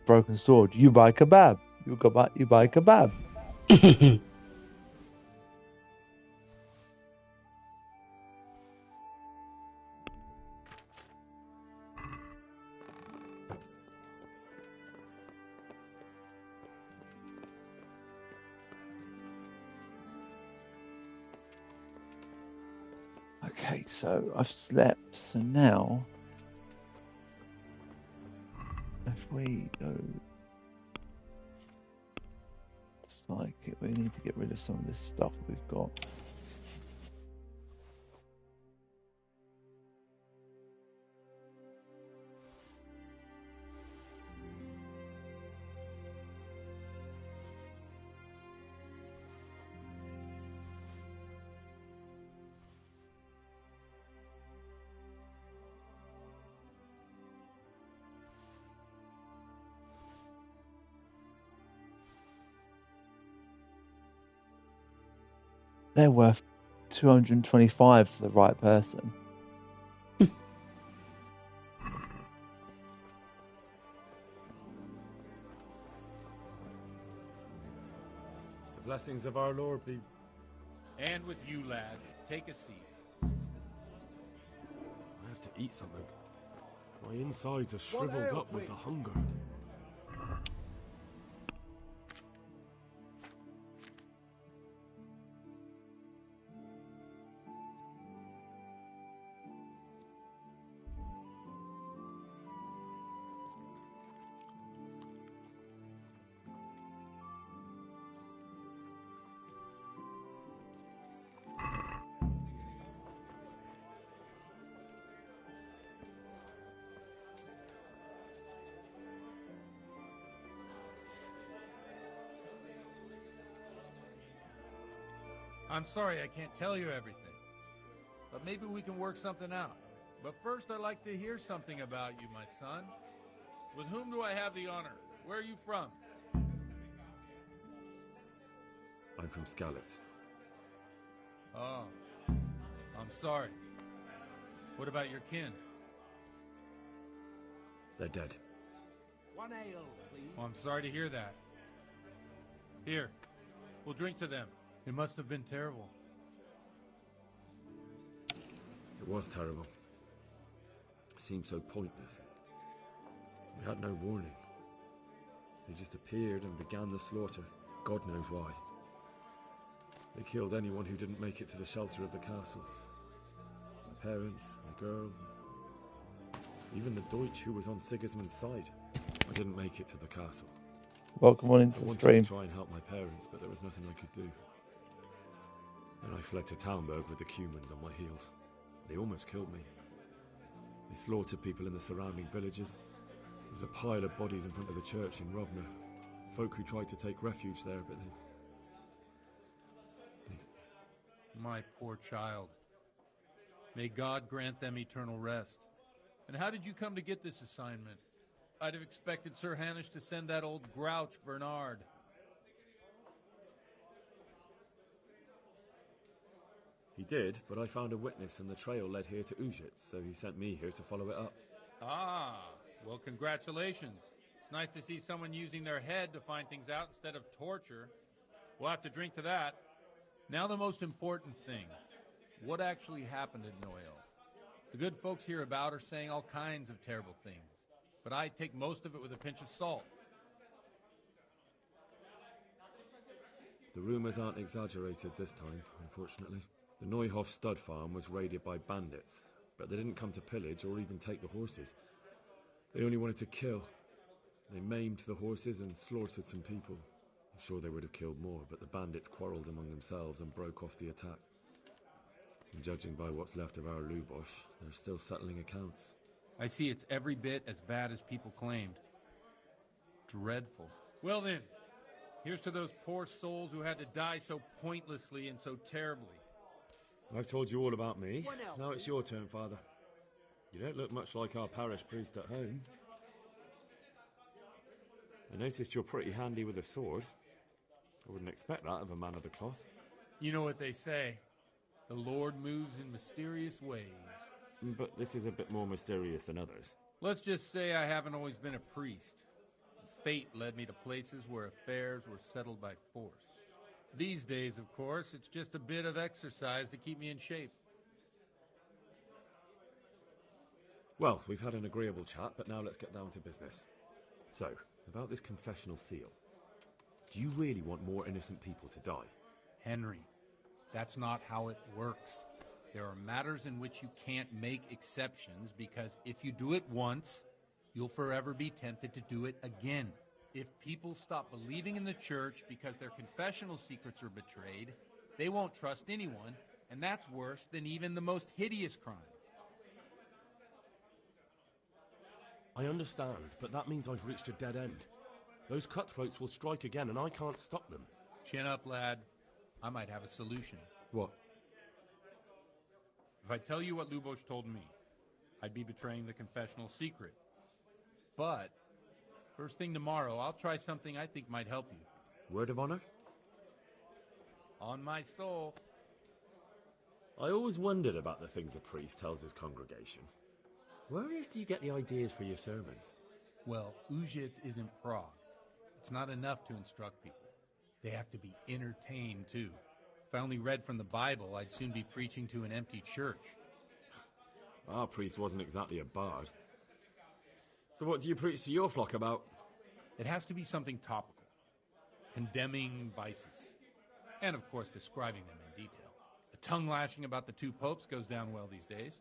Broken Sword. You buy kebab. You buy kebab. Okay, so I've slept. So now, if we go psychic, we need to get rid of some of this stuff that we've got. They're worth 225 to the right person. blessings of our Lord be... And with you, lad. Take a seat. I have to eat something. My insides are shriveled up with the hunger. I'm sorry I can't tell you everything. But maybe we can work something out. But first I'd like to hear something about you, my son. With whom do I have the honor? Where are you from? I'm from Skalitz. Oh, I'm sorry. What about your kin? They're dead. One ale, please. Oh, I'm sorry to hear that. Here, we'll drink to them. It must have been terrible. It was terrible. It seemed so pointless. We had no warning. They just appeared and began the slaughter. God knows why. They killed anyone who didn't make it to the shelter of the castle. My parents, my girl, even the Deutsch who was on Sigismund's side. I didn't make it to the castle. Welcome on into I the wanted stream. to try and help my parents, but there was nothing I could do. Then I fled to Talmberg with the Cumans on my heels. They almost killed me. They slaughtered people in the surrounding villages. There was a pile of bodies in front of the church in Rovna. Folk who tried to take refuge there, but they... My poor child. May God grant them eternal rest. And how did you come to get this assignment? I'd have expected Sir Hanish to send that old grouch, Bernard. He did, but I found a witness and the trail led here to Ujitz, so he sent me here to follow it up. Ah, well, congratulations. It's nice to see someone using their head to find things out instead of torture. We'll have to drink to that. Now the most important thing. What actually happened at Noel? The good folks hereabout are saying all kinds of terrible things, but I take most of it with a pinch of salt. The rumors aren't exaggerated this time, unfortunately. The Neuhof stud farm was raided by bandits, but they didn't come to pillage or even take the horses. They only wanted to kill. They maimed the horses and slaughtered some people. I'm sure they would have killed more, but the bandits quarreled among themselves and broke off the attack. And judging by what's left of our Lubosh, they're still settling accounts. I see it's every bit as bad as people claimed. Dreadful. Well then, here's to those poor souls who had to die so pointlessly and so terribly. I've told you all about me. Now it's your turn, Father. You don't look much like our parish priest at home. I noticed you're pretty handy with a sword. I wouldn't expect that of a man of the cloth. You know what they say. The Lord moves in mysterious ways. But this is a bit more mysterious than others. Let's just say I haven't always been a priest. Fate led me to places where affairs were settled by force. These days, of course, it's just a bit of exercise to keep me in shape. Well, we've had an agreeable chat, but now let's get down to business. So, about this confessional seal. Do you really want more innocent people to die? Henry, that's not how it works. There are matters in which you can't make exceptions because if you do it once, you'll forever be tempted to do it again. If people stop believing in the church because their confessional secrets are betrayed, they won't trust anyone, and that's worse than even the most hideous crime. I understand, but that means I've reached a dead end. Those cutthroats will strike again, and I can't stop them. Chin up, lad. I might have a solution. What? If I tell you what Lubosh told me, I'd be betraying the confessional secret. But first thing tomorrow, I'll try something I think might help you. Word of honor? On my soul. I always wondered about the things a priest tells his congregation. Where on earth do you get the ideas for your sermons? Well, Ujitz is in Prague. It's not enough to instruct people. They have to be entertained, too. If I only read from the Bible, I'd soon be preaching to an empty church. Our priest wasn't exactly a bard. So what do you preach to your flock about? It has to be something topical, condemning vices, and of course describing them in detail. The tongue lashing about the two popes goes down well these days,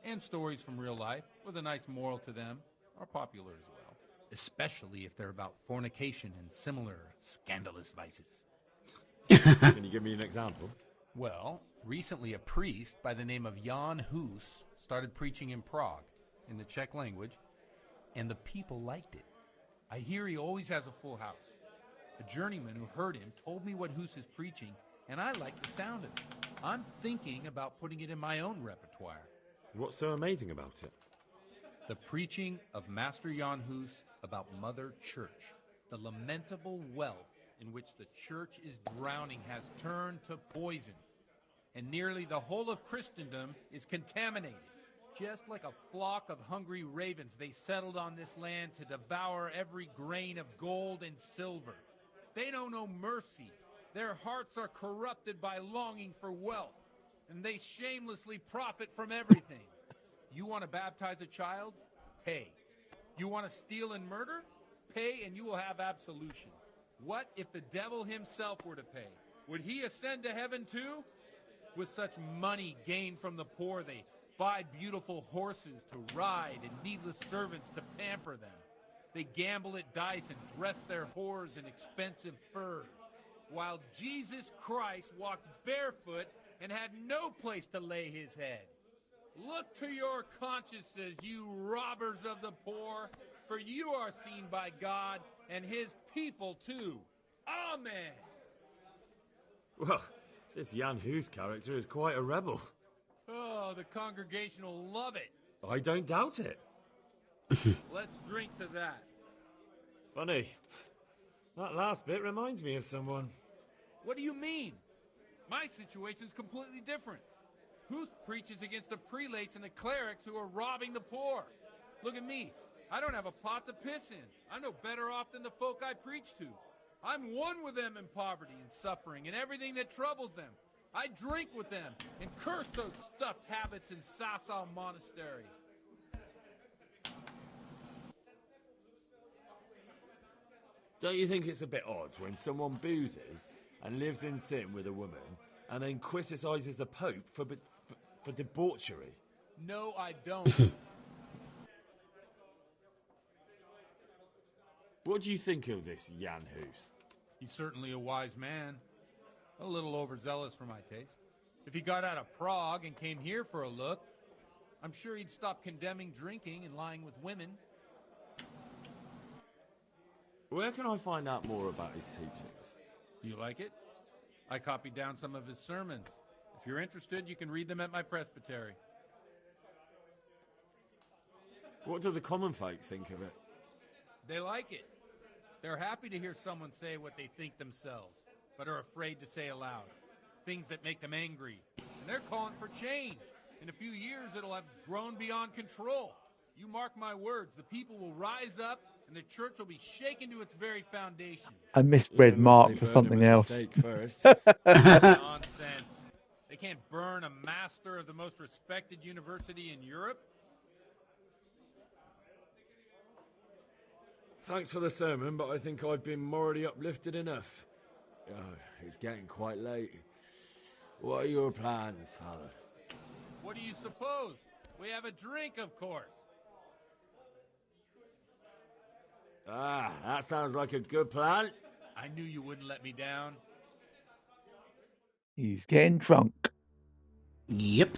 and stories from real life with a nice moral to them are popular as well, especially if they're about fornication and similar scandalous vices. Can you give me an example? Well, recently a priest by the name of Jan Hus started preaching in Prague in the Czech language, and the people liked it. I hear he always has a full house. A journeyman who heard him told me what Hus is preaching, and I like the sound of it. I'm thinking about putting it in my own repertoire. What's so amazing about it? The preaching of Master Jan Hus about Mother Church. The lamentable wealth in which the church is drowning has turned to poison, and nearly the whole of Christendom is contaminated. Just like a flock of hungry ravens, they settled on this land to devour every grain of gold and silver. They know no mercy. Their hearts are corrupted by longing for wealth, and they shamelessly profit from everything. You want to baptize a child? Pay. You want to steal and murder? Pay, and you will have absolution. What if the devil himself were to pay? Would he ascend to heaven too? With such money gained from the poor, they buy beautiful horses to ride and needless servants to pamper them. They gamble at dice and dress their whores in expensive furs, while Jesus Christ walked barefoot and had no place to lay his head. Look to your consciences, you robbers of the poor, for you are seen by God and his people too. Amen. Well, this Jan Hus character is quite a rebel. Oh, the congregation will love it. I don't doubt it. Let's drink to that. Funny. That last bit reminds me of someone. What do you mean? My situation's completely different. Huth preaches against the prelates and the clerics who are robbing the poor. Look at me. I don't have a pot to piss in. I'm no better off than the folk I preach to. I'm one with them in poverty and suffering and everything that troubles them. I drink with them and curse those stuffed habits in Sasau Monastery. Don't you think it's a bit odd when someone boozes and lives in sin with a woman and then criticises the Pope for debauchery? No, I don't. What do you think of this Jan Hus? He's certainly a wise man. A little overzealous for my taste. If he got out of Prague and came here for a look, I'm sure he'd stop condemning drinking and lying with women. Where can I find out more about his teachings? You like it? I copied down some of his sermons. If you're interested, you can read them at my presbytery. What do the common folk think of it? They like it. They're happy to hear someone say what they think themselves, but are afraid to say aloud. Things that make them angry. And they're calling for change. In a few years, it'll have grown beyond control. You mark my words, the people will rise up, and the church will be shaken to its very foundations. I misread Mark for something else. Nonsense. They can't burn a master of the most respected university in Europe. Thanks for the sermon, but I think I've been morally uplifted enough. Oh, it's getting quite late. What are your plans, Father? What do you suppose? We have a drink, of course. Ah, that sounds like a good plan. I knew you wouldn't let me down. He's getting drunk. Yep.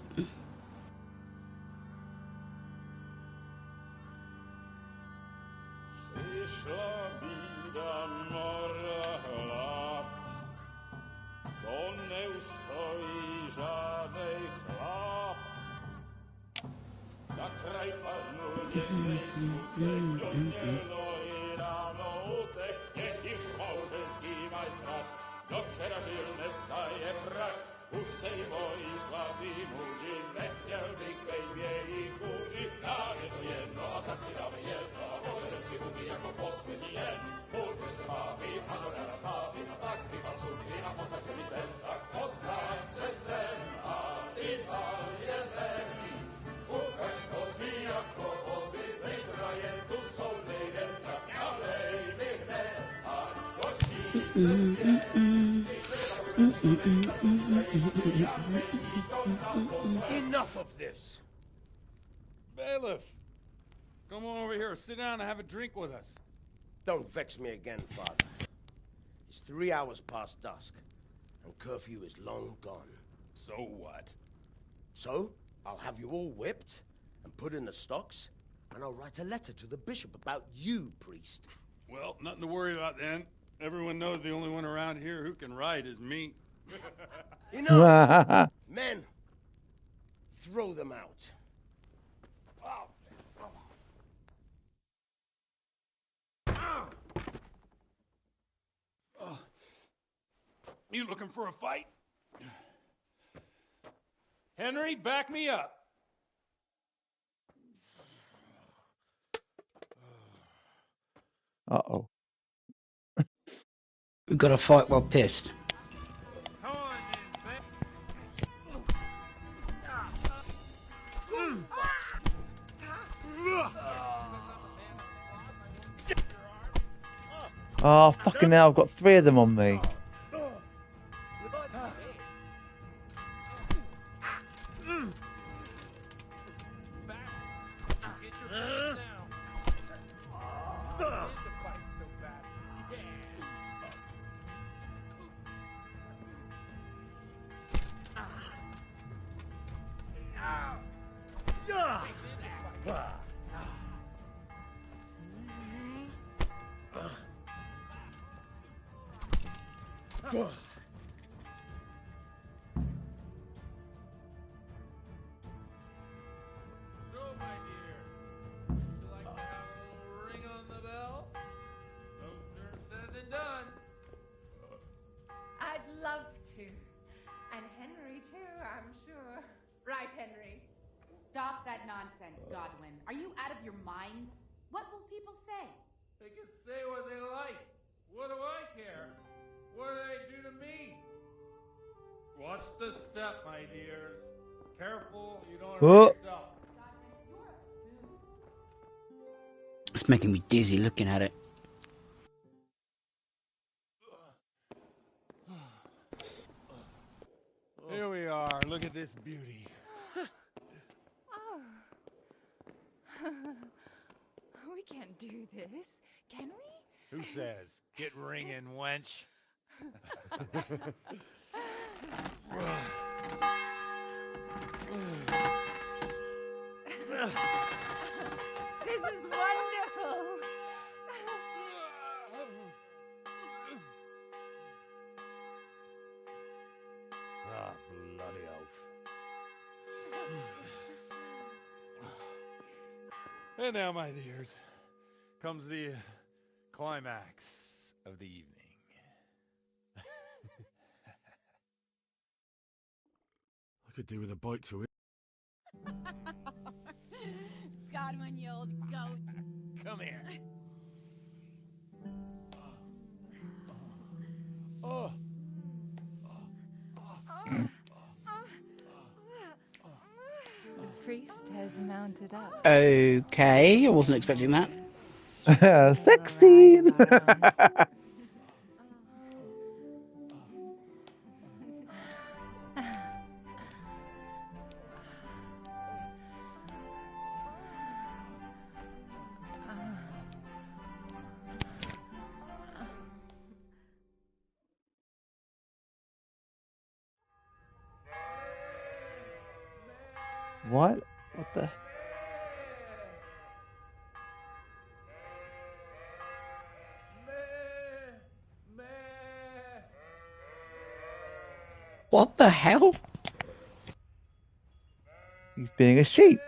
Enough of this. Bailiff, come on over here, sit down and have a drink with us. Don't vex me again, Father. It's 3 hours past dusk, and curfew is long gone. So what? So, I'll have you all whipped and put in the stocks, and I'll write a letter to the bishop about you, priest. Well, nothing to worry about then. Everyone knows the only one around here who can ride is me. Enough! Men, throw them out. You looking for a fight? Henry, back me up. Uh-oh. We've got to fight while pissed. Oh, fucking hell, I've got 3 of them on me. I'd love to. And Henry, too, I'm sure. Right, Henry? Stop that nonsense, Godwin. Are you out of your mind? What will people say? They can say what they like. What do I care? What do they do to me? Watch the step, my dear. Careful, you don't hurt yourself. It's making me dizzy looking at it. Here we are. Look at this beauty. Oh. We can't do this, can we? Who says? Get ringing, wench. This is wonderful. Ah, bloody oath. And now, my dears, comes the climax of the evening. I could do with a bite to it. Godwin, you old goat. Come here. Oh. The priest has mounted up. Okay, I wasn't expecting that. 16! What? What the? What the hell? He's being a sheep.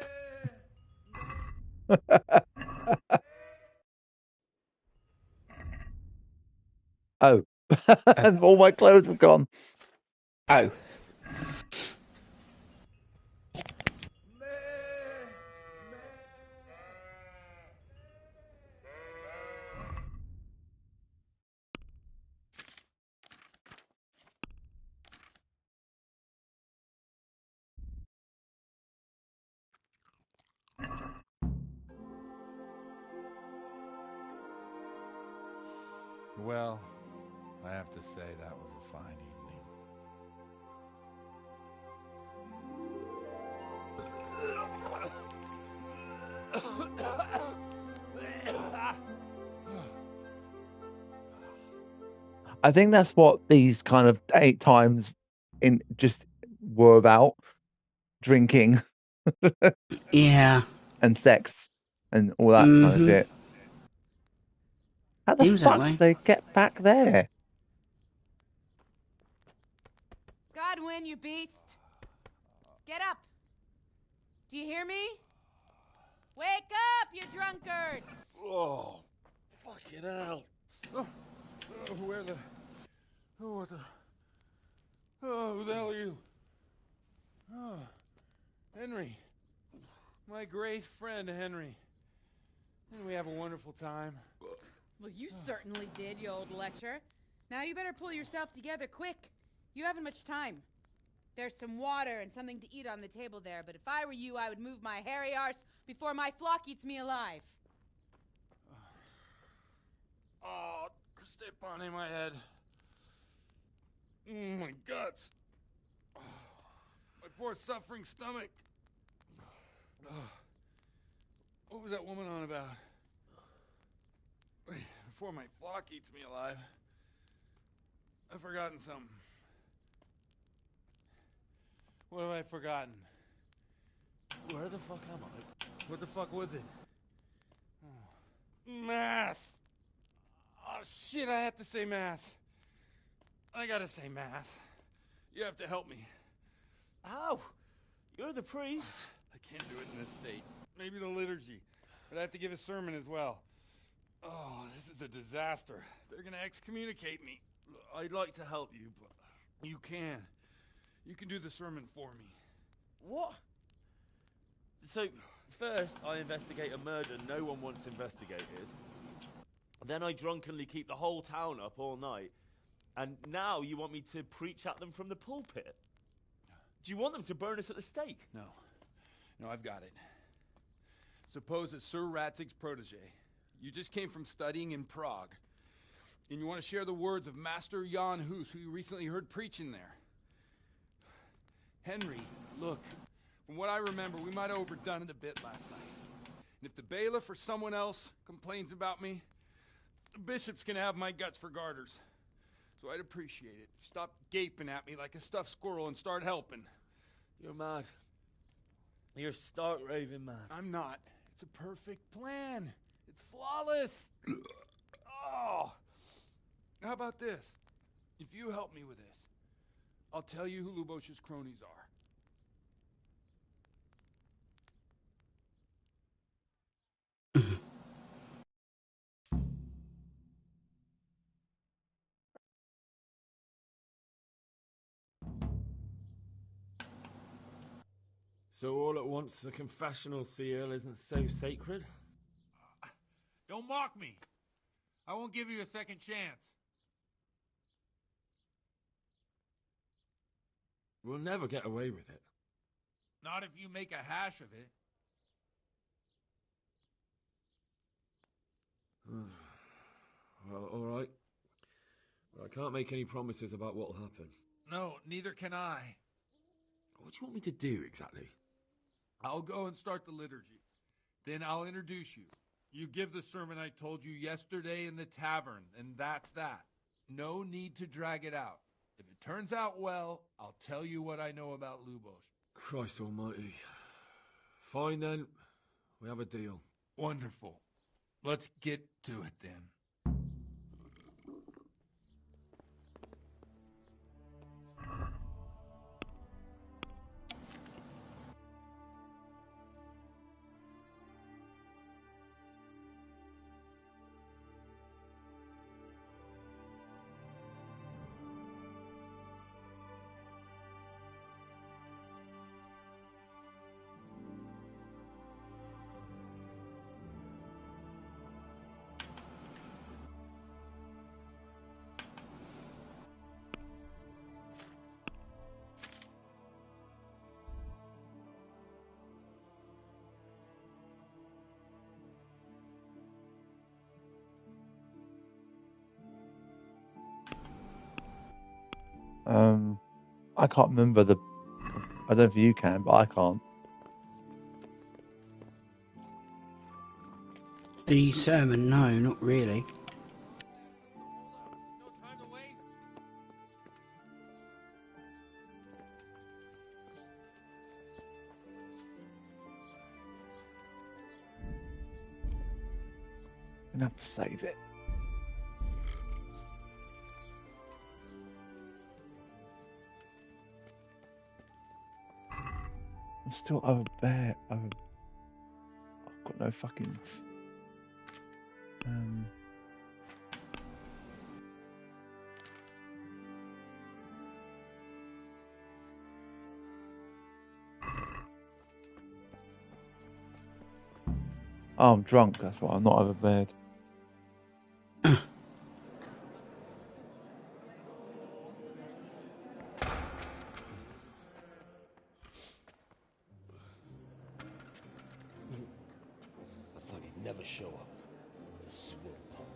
Oh. All my clothes are gone. Oh. Well, I have to say that was a fine evening. I think that's what these kind of 8 times in just were about: drinking, Yeah. and sex, and all that kind of shit. How the Seems that fuck way. did they get back there? Godwin, you beast! Get up! Do you hear me? Wake up, you drunkards! Oh, fucking hell. Where the... Oh, what the... Oh, who the hell are you? Oh, Henry. My great friend, Henry. Didn't we have a wonderful time? Well, you certainly did, you old lecher. Now you better pull yourself together quick. You haven't much time. There's some water and something to eat on the table there, but if I were you, I would move my hairy arse before my flock eats me alive. Oh, step on in my head. My guts. Oh, my poor suffering stomach. Oh, what was that woman on about? Before my flock eats me alive. I've forgotten something. What have I forgotten? Where the fuck am I? What the fuck was it? Oh. Mass! Oh shit, I have to say mass. I gotta say mass. You have to help me. How? You're the priest. I can't do it in this state. Maybe the liturgy. But I have to give a sermon as well. Oh, this is a disaster. They're gonna excommunicate me. I'd like to help you, but... You can. You can do the sermon for me. What? So, first I investigate a murder no one wants investigated. Then I drunkenly keep the whole town up all night. And now you want me to preach at them from the pulpit? Do you want them to burn us at the stake? No. No, I've got it. Suppose that Sir Ratzig's protege. You just came from studying in Prague. And you want to share the words of Master Jan Hus, who you recently heard preaching there. Henry, look. From what I remember, we might have overdone it a bit last night. And if the bailiff or someone else complains about me, the bishop's gonna have my guts for garters. So I'd appreciate it. Stop gaping at me like a stuffed squirrel and start helping. You're mad. You're stark raving mad. I'm not. It's a perfect plan. It's flawless. Oh. How about this? If you help me with this, I'll tell you who Lubosh's cronies are. So all at once the confessional seal isn't so sacred? Don't mock me. I won't give you a second chance. We'll never get away with it. Not if you make a hash of it. Well, all right. But I can't make any promises about what'll happen. No, neither can I. What do you want me to do exactly? I'll go and start the liturgy. Then I'll introduce you. You give the sermon I told you yesterday in the tavern, and that's that. No need to drag it out. If it turns out well, I'll tell you what I know about Lubosh. Christ almighty. Fine then. We have a deal. Wonderful. Let's get to it then. I can't remember the. I don't know if you can, but I can't. The sermon, no, not really. I'm gonna have to save it. I'm still over there. I've got no fucking. Oh, I'm drunk. That's why I'm not over bed. I thought he'd never show up. The swill pump.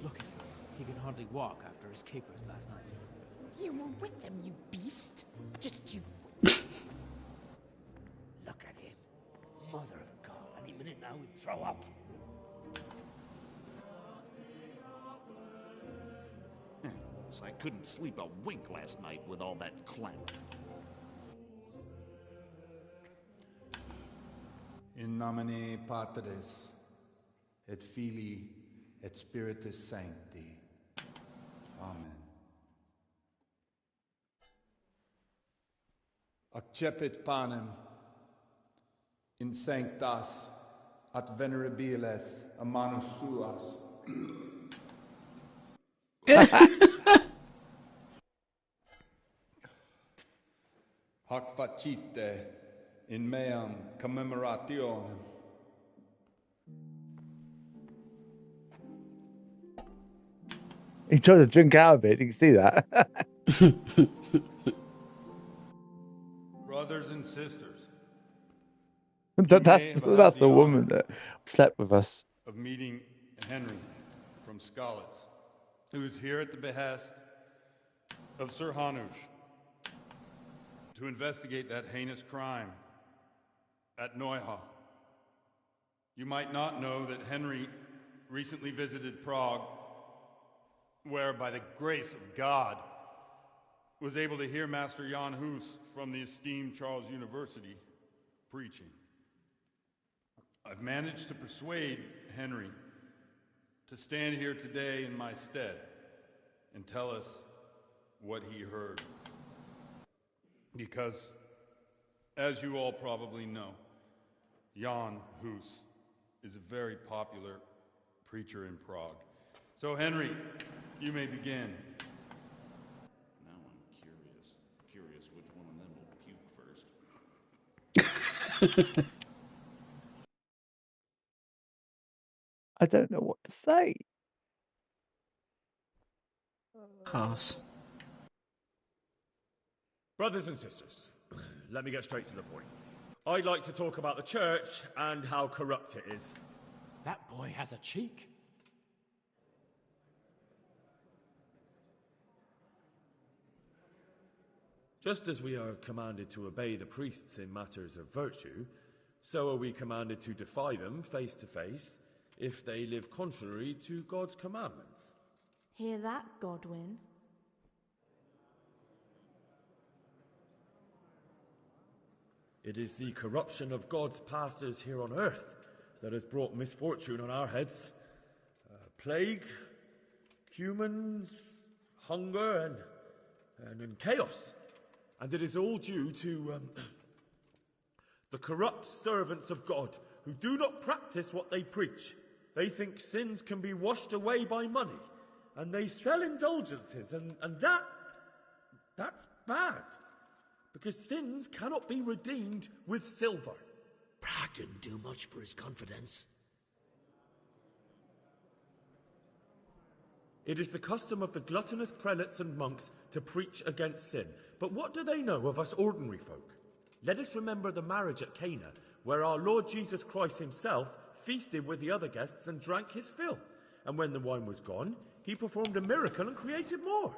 Look, he can hardly walk after his capers last night. You were with them, you beast. Just you. Look at him. Mother of God. Any minute now he'll throw up. So I couldn't sleep a wink last night with all that clamor. In nomine Patris, et Filii, et Spiritus Sancti. Amen. Accepit panem in sanctas at venerabiles a manus suas. Hoc facite in meam commemorationem. He tried to drink out of it. You can see that. Brothers and sisters, that's the woman that slept with us. of meeting Henry from Skalitz, who is here at the behest of Sir Hanush to investigate that heinous crime at Neuhof. You might not know that Henry recently visited Prague, where, by the grace of God, was able to hear Master Jan Hus from the esteemed Charles University preaching. I've managed to persuade Henry to stand here today in my stead and tell us what he heard. Because, as you all probably know, Jan Hus is a very popular preacher in Prague. So, Henry, you may begin. Now I'm curious which one of them will puke first. I don't know what to say. Pass. Brothers and sisters, let me get straight to the point. I'd like to talk about the church and how corrupt it is. That boy has a cheek. Just as we are commanded to obey the priests in matters of virtue, so are we commanded to defy them face to face if they live contrary to God's commandments. Hear that, Godwin? It is the corruption of God's pastors here on earth that has brought misfortune on our heads. Plague, humans, hunger, and chaos. And it is all due to the corrupt servants of God who do not practice what they preach. They think sins can be washed away by money, and they sell indulgences, and that's bad. Because sins cannot be redeemed with silver. Prague didn't do much for his confidence. It is the custom of the gluttonous prelates and monks to preach against sin. But what do they know of us ordinary folk? Let us remember the marriage at Cana, where our Lord Jesus Christ himself feasted with the other guests and drank his fill. And when the wine was gone, he performed a miracle and created more.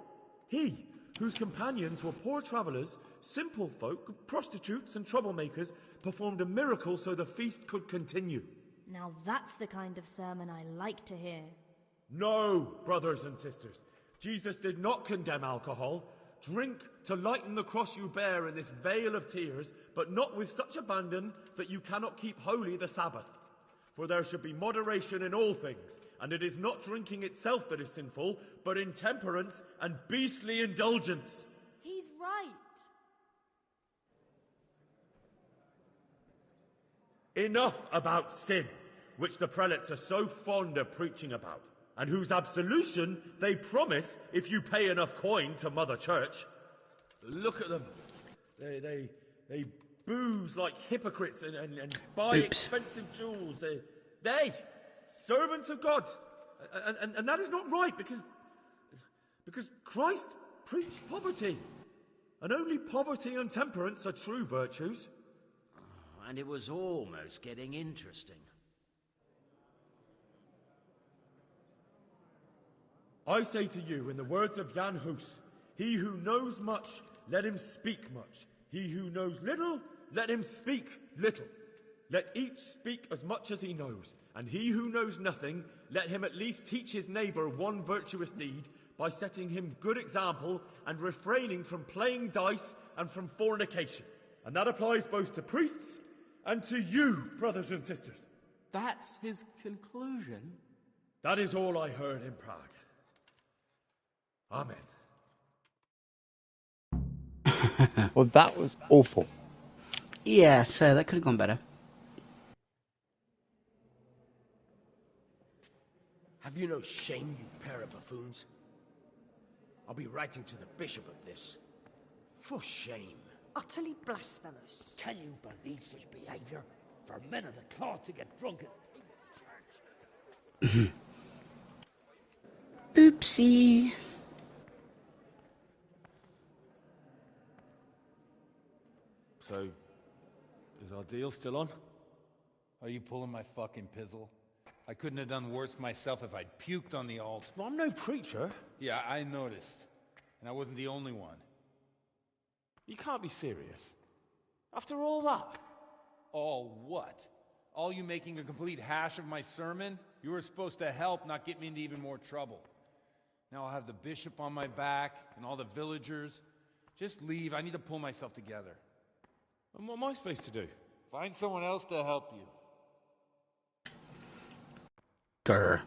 He, whose companions were poor travellers, simple folk, prostitutes and troublemakers, performed a miracle so the feast could continue. Now that's the kind of sermon I like to hear. No, brothers and sisters. Jesus did not condemn alcohol. Drink to lighten the cross you bear in this vale of tears, but not with such abandon that you cannot keep holy the Sabbath. For there should be moderation in all things, and it is not drinking itself that is sinful, but intemperance and beastly indulgence. He's right. Enough about sin, which the prelates are so fond of preaching about, and whose absolution they promise if you pay enough coin to Mother Church. Look at them. They booze like hypocrites and buy expensive jewels. They servants of God. And that is not right because Christ preached poverty. And only poverty and temperance are true virtues. And it was almost getting interesting. I say to you, in the words of Jan Hus, he who knows much, let him speak much. He who knows little, let him speak little. Let each speak as much as he knows, and he who knows nothing, let him at least teach his neighbour one virtuous deed by setting him good example and refraining from playing dice and from fornication. And that applies both to priests and to you, brothers and sisters. That's his conclusion? That is all I heard in Prague. Amen. Well, that was awful. Yeah, so that could have gone better. Have you no shame, you pair of buffoons? I'll be writing to the bishop of this. For shame. Utterly blasphemous. Can you believe such behaviour? For men of the cloth to get drunk at church? Oopsie. So, is our deal still on? Are you pulling my fucking pizzle? I couldn't have done worse myself if I'd puked on the altar. Well, I'm no preacher. Yeah, I noticed. And I wasn't the only one. You can't be serious. After all that? All what? All you making a complete hash of my sermon? You were supposed to help, not get me into even more trouble. Now I'll have the bishop on my back and all the villagers. Just leave. I need to pull myself together. And what am I supposed to do? Find someone else to help you. Grr.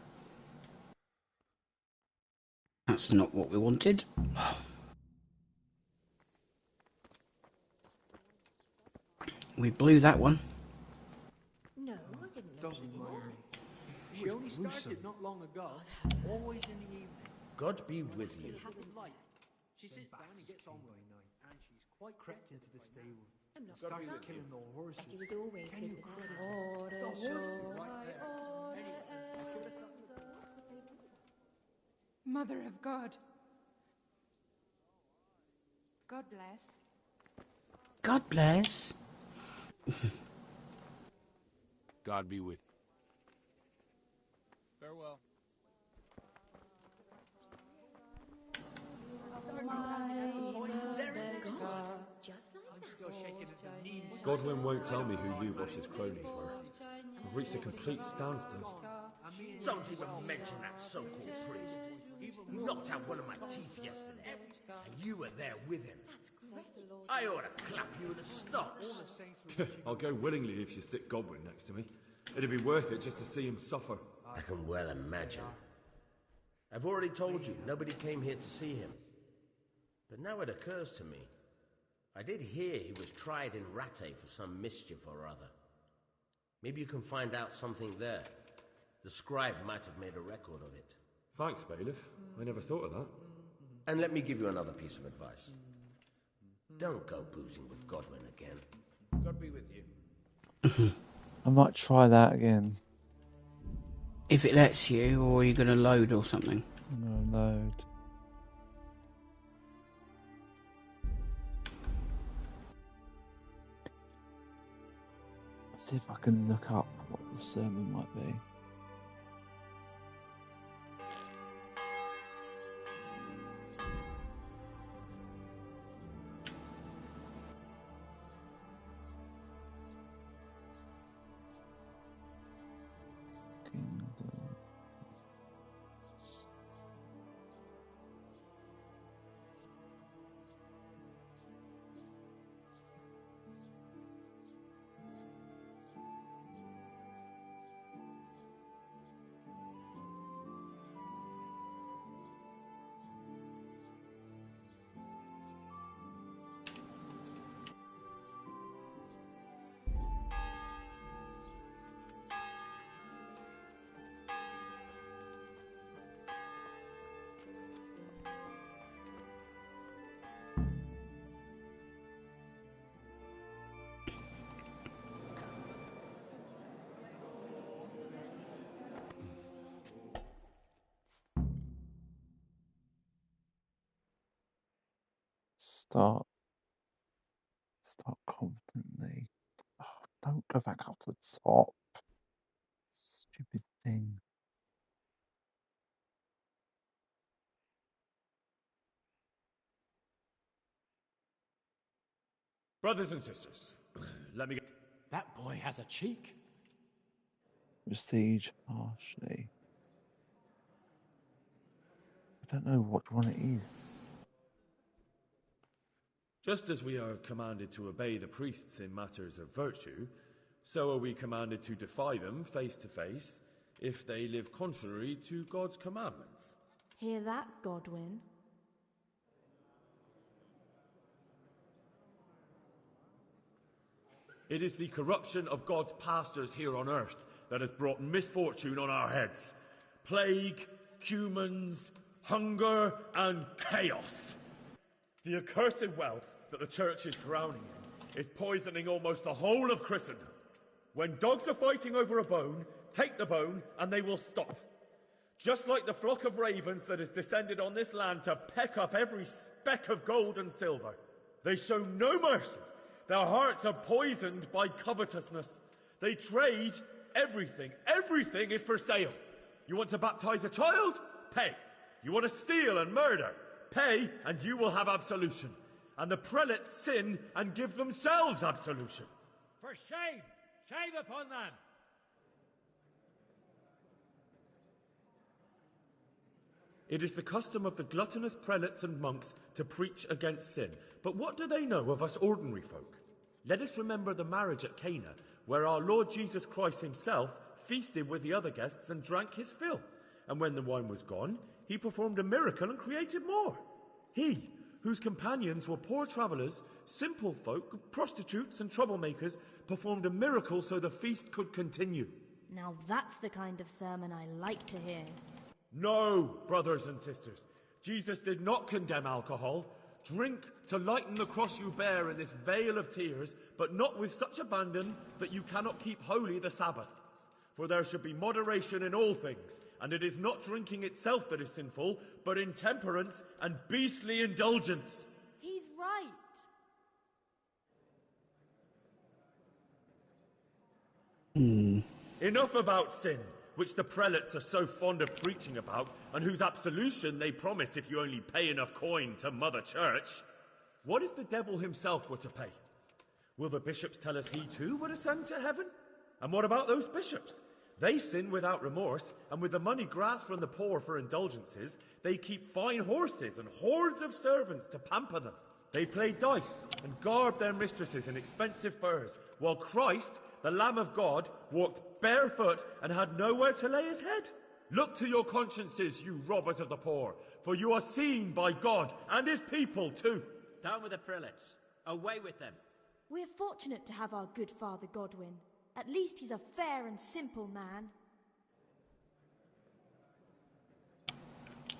That's not what we wanted. We blew that one. No, I didn't know Doesn't worry. She only started not long ago. Always in the evening. God be with you. She sits down and gets on with it. And she's quite crept into the stable. I'm not Started surprised. killing the horses. Betty was always Can good you with credit that. the horses right there? Mother of God. God bless. God bless. God be with you. Farewell. Just like I'm still shaking at the knees. Godwin won't tell me who Lubosh's cronies were. We've reached a complete standstill. Don't even mention that so-called priest. He knocked out one of my teeth yesterday, and you were there with him. I ought to clap you in the stocks. I'll go willingly if you stick Godwin next to me. It'd be worth it just to see him suffer. I can well imagine. I've already told you, nobody came here to see him. But now it occurs to me, I did hear he was tried in Rattay for some mischief or other. Maybe you can find out something there. The scribe might have made a record of it. Thanks, Bailiff. I never thought of that. And let me give you another piece of advice. Don't go boozing with Godwin again. God be with you. I might try that again. If it lets you, or you're going to load or something. No, load. Let's see if I can look up what the sermon might be. Start confidently. Oh, don't go back up to the top. Stupid thing. Brothers and sisters, let me get... That boy has a cheek. Besiege harshly. I don't know what one it is. Just as we are commanded to obey the priests in matters of virtue, so are we commanded to defy them face to face if they live contrary to God's commandments. Hear that, Godwin? It is the corruption of God's pastors here on earth that has brought misfortune on our heads. Plague, humans, hunger, and chaos. The accursed wealth that the church is drowning in is poisoning almost the whole of Christendom. When dogs are fighting over a bone, take the bone and they will stop. Just like the flock of ravens that has descended on this land to peck up every speck of gold and silver. They show no mercy. Their hearts are poisoned by covetousness. They trade everything. Everything is for sale. You want to baptize a child? Pay. You want to steal and murder? Pay, and you will have absolution. And the prelates sin and give themselves absolution. For shame! Shame upon them! It is the custom of the gluttonous prelates and monks to preach against sin. But what do they know of us ordinary folk? Let us remember the marriage at Cana, where our Lord Jesus Christ himself feasted with the other guests and drank his fill. And when the wine was gone, he performed a miracle and created more. He, whose companions were poor travellers, simple folk, prostitutes and troublemakers, performed a miracle so the feast could continue. Now that's the kind of sermon I like to hear. No, brothers and sisters. Jesus did not condemn alcohol. Drink to lighten the cross you bear in this vale of tears, but not with such abandon that you cannot keep holy the Sabbath. For there should be moderation in all things, and it is not drinking itself that is sinful, but intemperance and beastly indulgence. He's right. Enough about sin, which the prelates are so fond of preaching about, and whose absolution they promise if you only pay enough coin to Mother Church. What if the devil himself were to pay? Will the bishops tell us he too would ascend to heaven? And what about those bishops? They sin without remorse, and with the money grasped from the poor for indulgences, they keep fine horses and hordes of servants to pamper them. They play dice and garb their mistresses in expensive furs, while Christ, the Lamb of God, walked barefoot and had nowhere to lay his head. Look to your consciences, you robbers of the poor, for you are seen by God and his people too. Down with the prelates. Away with them. We're fortunate to have our good Father Godwin. At least he's a fair and simple man.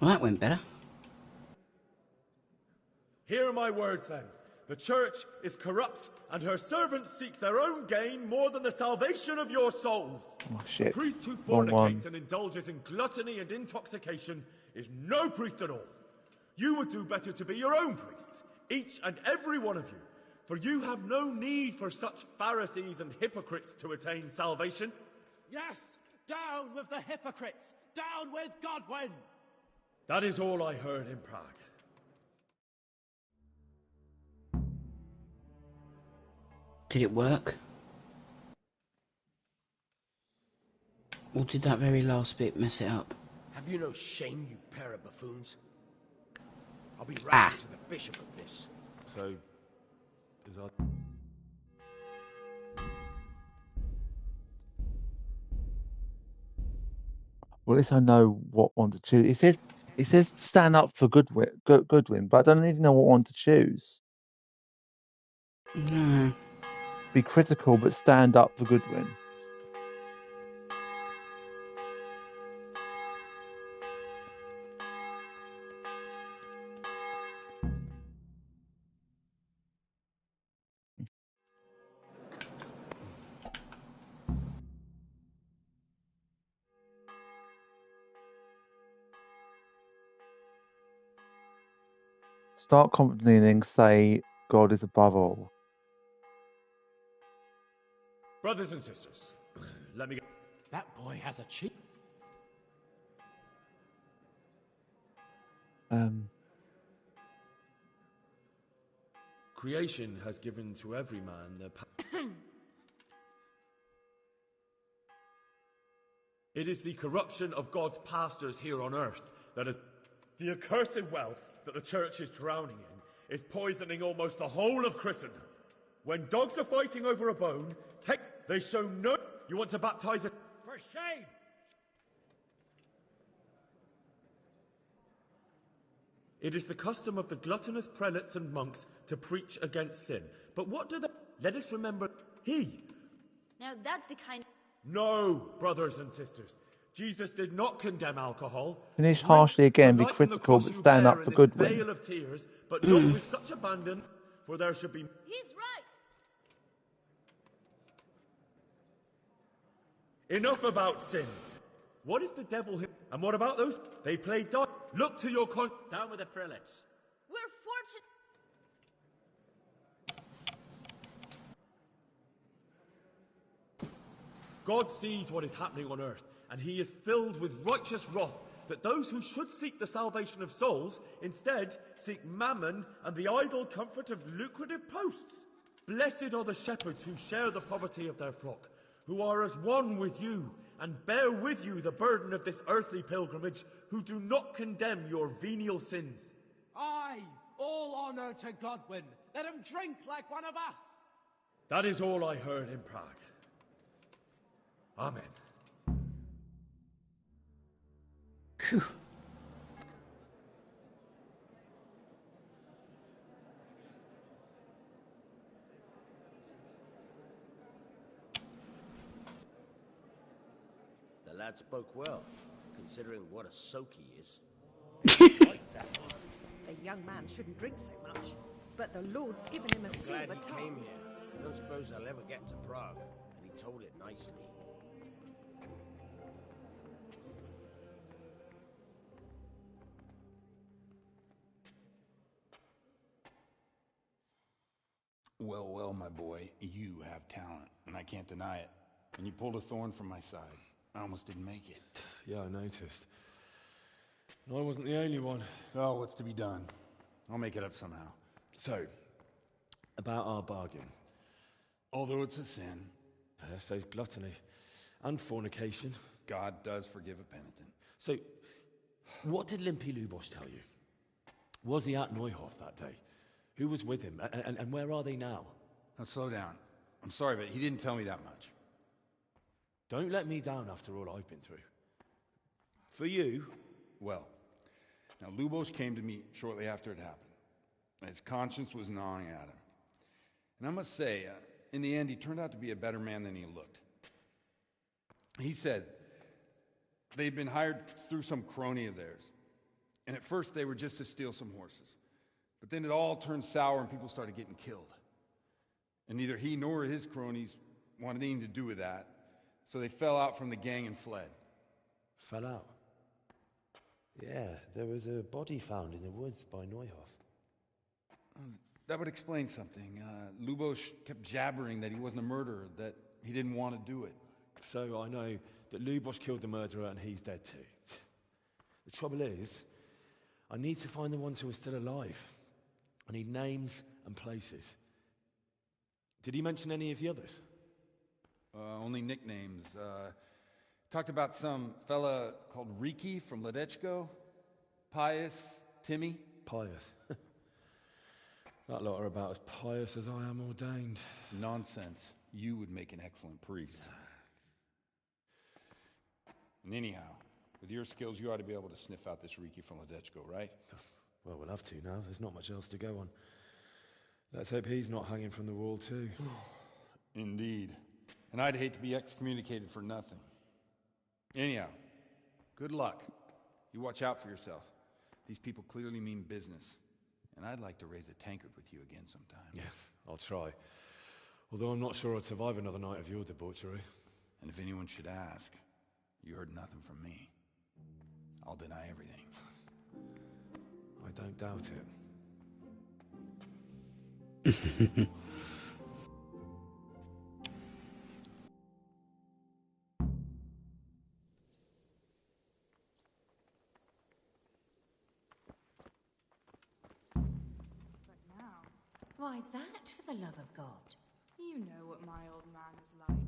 Well, that went better. Hear my words then. The church is corrupt, and her servants seek their own gain more than the salvation of your souls. Oh, shit. A priest who Wrong one. fornicates and indulges in gluttony and intoxication is no priest at all. You would do better to be your own priests, each and every one of you, for you have no need for such Pharisees and hypocrites to attain salvation. Yes! Down with the hypocrites! Down with Godwin! That is all I heard in Prague. Did it work? Or did that very last bit mess it up? Have you no shame, you pair of buffoons? I'll be writing to the bishop of this. So, is our... Well, at least I know what one to choose. It says stand up for Goodwin, but I don't even know what one to choose. No. Be critical, but stand up for Goodwin. Start confidently, say God is above all. Brothers and sisters, let me go. That boy has a cheek. Creation has given to every man the It is the corruption of God's pastors here on earth that is the accursed wealth that the church is drowning in is poisoning almost the whole of Christendom. When dogs are fighting over a bone, they show no. You want to baptize it? For shame! It is the custom of the gluttonous prelates and monks to preach against sin. But what do they? Let us remember he. Now that's the kind. No, brothers and sisters. Jesus did not condemn alcohol. Finish harshly again, be critical, but stand up for Goodwin. Vale of tears, but not with such abandon, for there should be. He's right. Enough about sin. What if the devil hit? And what about those? They played dog. Look to your con. Down with the prelates. We're fortunate. God sees what is happening on earth, and he is filled with righteous wrath that those who should seek the salvation of souls instead seek mammon and the idle comfort of lucrative posts. Blessed are the shepherds who share the poverty of their flock, who are as one with you and bear with you the burden of this earthly pilgrimage, who do not condemn your venial sins. Aye, all honor to Godwin. Let him drink like one of us. That is all I heard in Prague. Amen. Phew. The lad spoke well, considering what a soak he is. The young man shouldn't drink so much, but the Lord's given him a I'm glad silver he tongue. came here. I don't suppose I'll ever get to Prague, and he told it nicely. Well, well, my boy, you have talent, and I can't deny it. And you pulled a thorn from my side. I almost didn't make it. Yeah, I noticed. And I wasn't the only one. Oh, what's to be done? I'll make it up somehow. So, about our bargain. Although it's a sin. So gluttony and fornication. God does forgive a penitent. So, what did Limpy Lubosh tell you? Was he at Neuhof that day? Who was with him? And where are they now? Now, slow down. I'm sorry, but he didn't tell me that much. Don't let me down after all I've been through. For you? Well, now Lubosh came to me shortly after it happened. His conscience was gnawing at him. And I must say, in the end, he turned out to be a better man than he looked. He said they'd been hired through some crony of theirs. And at first they were just to steal some horses. But then it all turned sour and people started getting killed. And neither he nor his cronies wanted anything to do with that. So they fell out from the gang and fled. Fell out? Yeah, there was a body found in the woods by Neuhof. That would explain something. Lubosh kept jabbering that he wasn't a murderer, that he didn't want to do it. So I know that Lubosh killed the murderer and he's dead too. The trouble is, I need to find the ones who are still alive. I need names and places. Did he mention any of the others? Only nicknames. Talked about some fella called Riki from Ledechko, Pius, Timmy. Pius. That lot are about as pious as I am ordained. Nonsense. You would make an excellent priest. And anyhow, with your skills, you ought to be able to sniff out this Riki from Ledechko, right? Well, we'll have to now. There's not much else to go on. Let's hope he's not hanging from the wall too. Indeed. And I'd hate to be excommunicated for nothing. Anyhow, good luck. You watch out for yourself. These people clearly mean business. And I'd like to raise a tankard with you again sometime. Yeah, I'll try. Although I'm not sure I'd survive another night of your debauchery. And if anyone should ask, you heard nothing from me. I'll deny everything. I don't doubt it. Why's that, for the love of God? You know what my old man is like.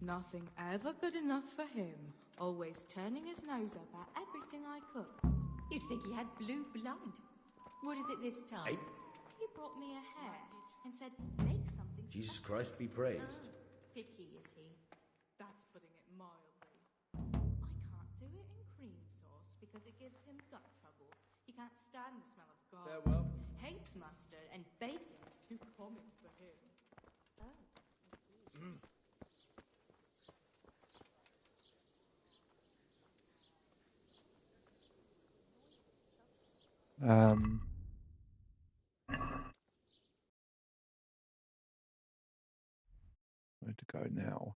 Nothing ever good enough for him. Always turning his nose up at everything I cook. You'd think he had blue blood. What is it this time? Hey. He brought me a hare and said, make something. Jesus Christ be praised. Picky, is he? That's putting it mildly. I can't do it in cream sauce because it gives him gut trouble. He can't stand the smell of garlic. Farewell. Hates mustard and bacon's too common for him. Where to go now?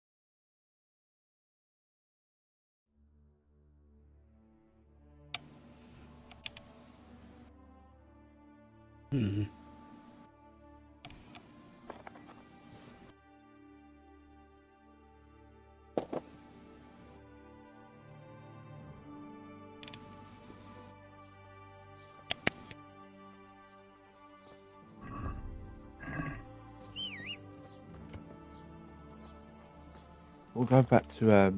We'll go back to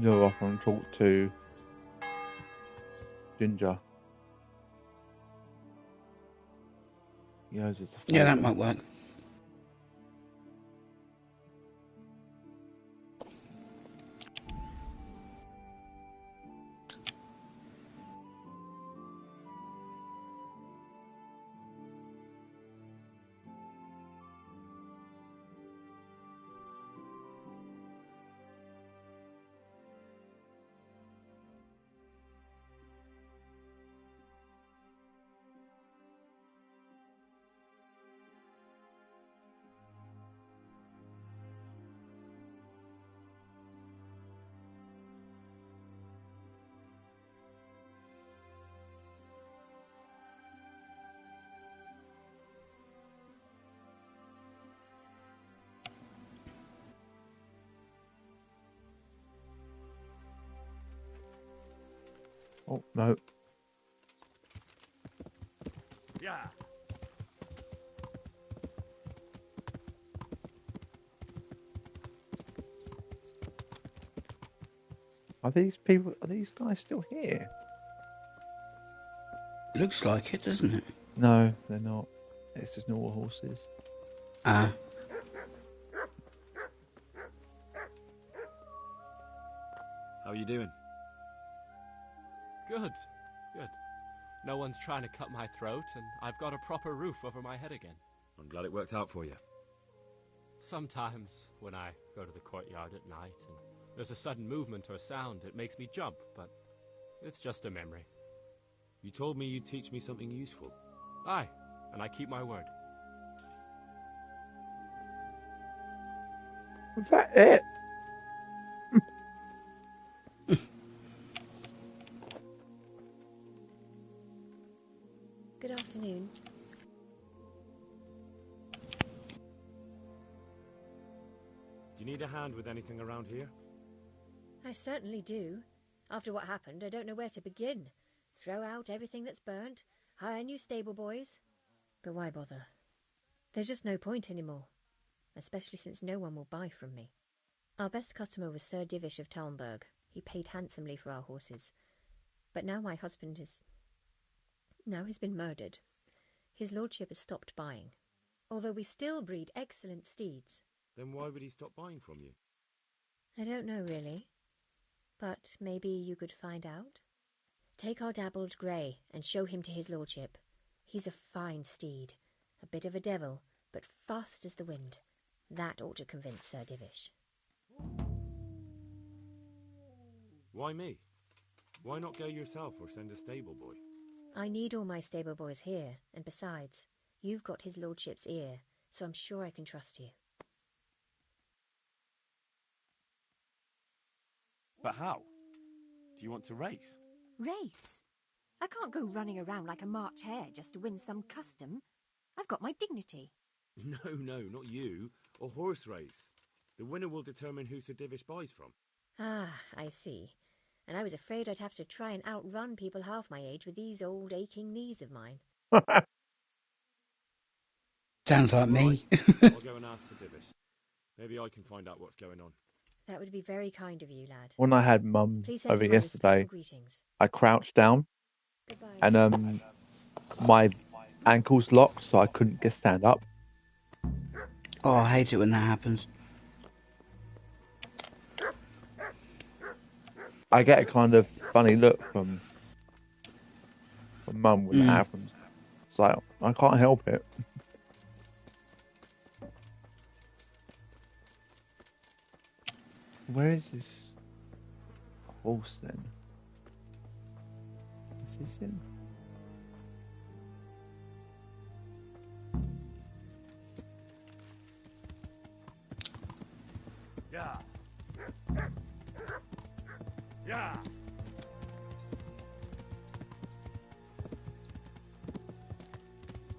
Europe and talk to Ginger. He owes us a favour. Yeah, that might work. Oh, no. Yeah. Are these guys still here? Looks like it, doesn't it? No, they're not. It's just normal horses. Ah. How are you doing? Good. No one's trying to cut my throat, and I've got a proper roof over my head again. I'm glad it worked out for you. Sometimes, when I go to the courtyard at night and there's a sudden movement or sound, it makes me jump, but it's just a memory. You told me you'd teach me something useful. Aye, and I keep my word. Was that it? Good afternoon. Do you need a hand with anything around here? I certainly do. After what happened, I don't know where to begin. Throw out everything that's burnt, hire new stable boys. But why bother? There's just no point anymore, especially since no one will buy from me. Our best customer was Sir Divish of Talmberg. He paid handsomely for our horses. But now my husband is... Now he's been murdered. His lordship has stopped buying. Although we still breed excellent steeds. Then why would he stop buying from you? I don't know, really. But maybe you could find out? Take our dabbled grey and show him to his lordship. He's a fine steed. A bit of a devil, but fast as the wind. That ought to convince Sir Divish. Why me? Why not go yourself or send a stable boy? I need all my stable boys here, and besides, you've got his lordship's ear, so I'm sure I can trust you. But how? Do you want to race? Race? I can't go running around like a March hare just to win some custom. I've got my dignity. No, not you. A horse race. The winner will determine who Sir Divish buys from. Ah, I see. And I was afraid I'd have to try and outrun people half my age with these old aching knees of mine. Sounds like me. I'll go and ask Sir Divish. Maybe I can find out what's going on. That would be very kind of you, lad. When I had Mum Please send over him my respectful yesterday, greetings. I crouched down, Goodbye. and my ankles locked, so I couldn't get stand up. Oh, I hate it when that happens. I get a kind of funny look from Mum when that happens. It's like, I can't help it. Where is this horse then? Is this him? Yeah. Yeah.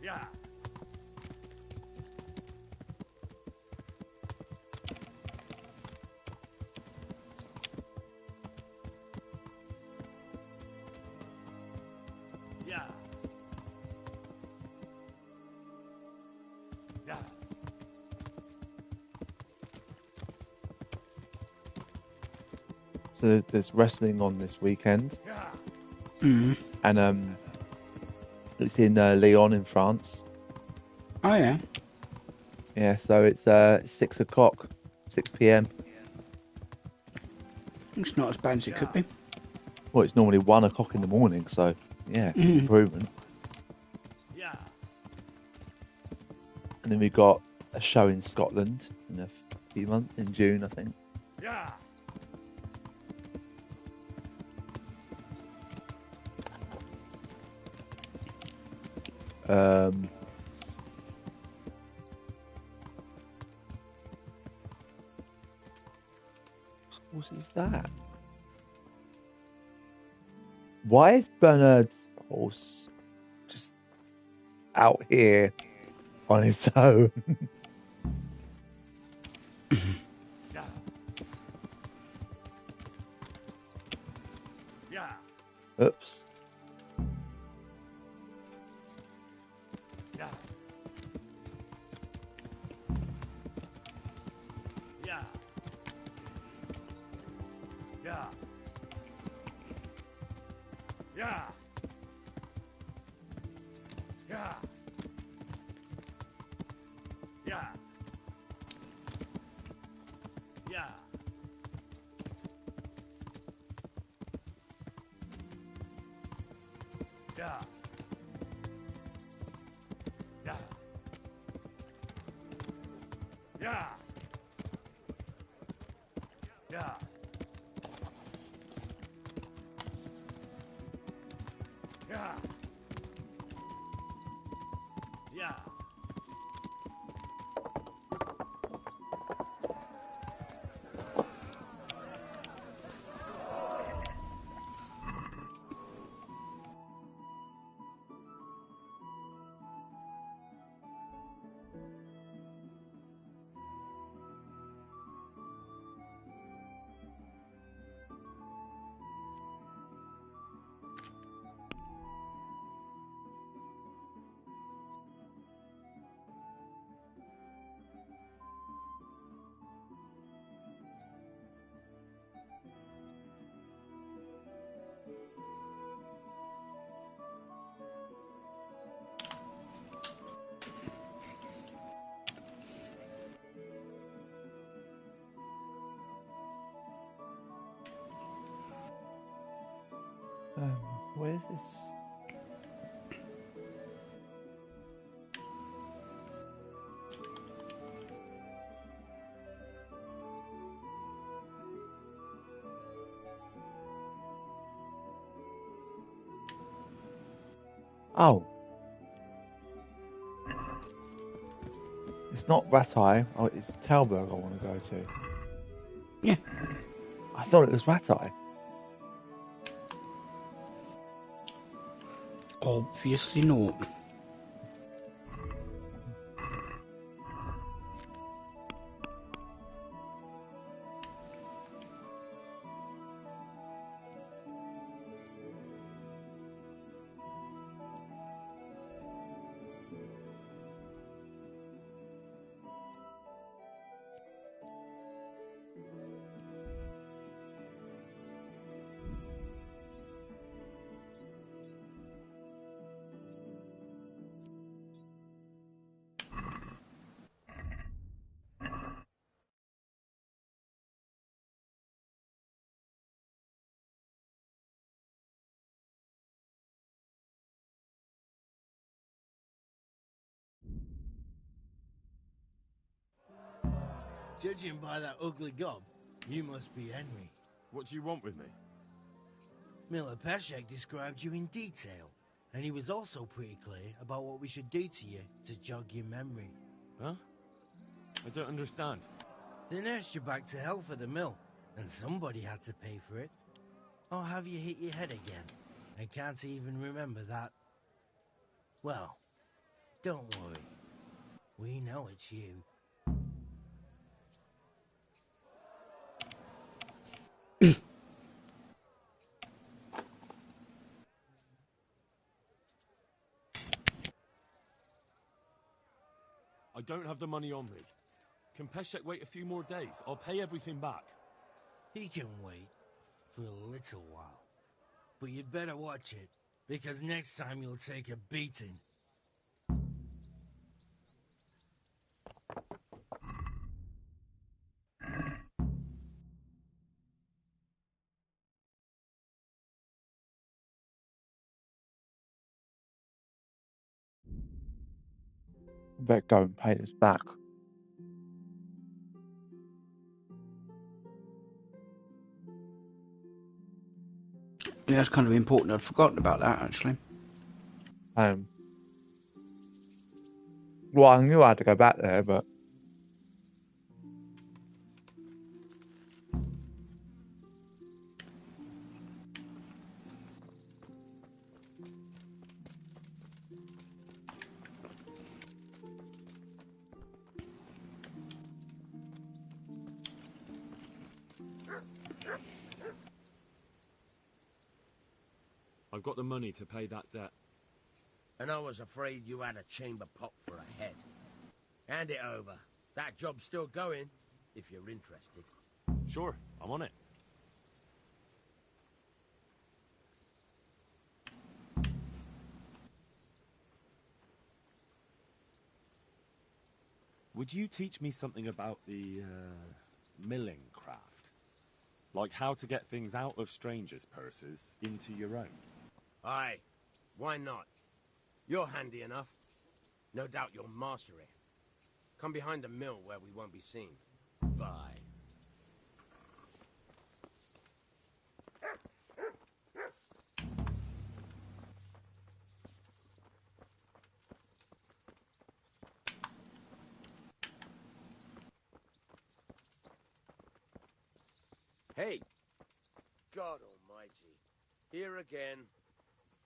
Yeah. Yeah. Yeah. So there's wrestling on this weekend. Mm. And it's in Lyon in France. Oh yeah. Yeah, so it's 6 o'clock, 6 p.m. It's not as bad as it could be. Well, it's normally 1 o'clock in the morning, so yeah, improvement. Yeah. And then we've got a show in Scotland in a few months, in June, I think. Yeah. What is that? Why is Bernard's horse just out here on its own? Yeah. Yeah. Oops. Yeah. Yeah. Yeah. Yeah. Yeah. Yeah. Yeah. Yeah. Yeah. Yeah. Yeah. Yeah. Yeah. Where's this? Oh. It's not Ratai. Oh, it's Talberg I want to go to. Yeah. I thought it was Ratai. Obviously not. Judging by that ugly gob, you must be Henry. What do you want with me? Miller Peshek described you in detail, and he was also pretty clear about what we should do to you to jog your memory. Huh? I don't understand. They nursed you back to health for the mill, and somebody had to pay for it. Or have you hit your head again, and can't even remember that? Well, don't worry. We know it's you. I don't have the money on me. Can Peshek wait a few more days? I'll pay everything back. He can wait for a little while. But you'd better watch it, because next time you'll take a beating. Better go and pay this back. Yeah, that's kind of important. I'd forgotten about that, actually. Well, I knew I had to go back there, but I've got the money to pay that debt. And I was afraid you had a chamber pot for a head. Hand it over. That job's still going, if you're interested. Sure, I'm on it. Would you teach me something about the, milling craft? Like how to get things out of strangers' purses into your own? Aye, why not? You're handy enough. No doubt you'll master it. Come behind the mill where we won't be seen. Bye. Hey, God almighty. Here again.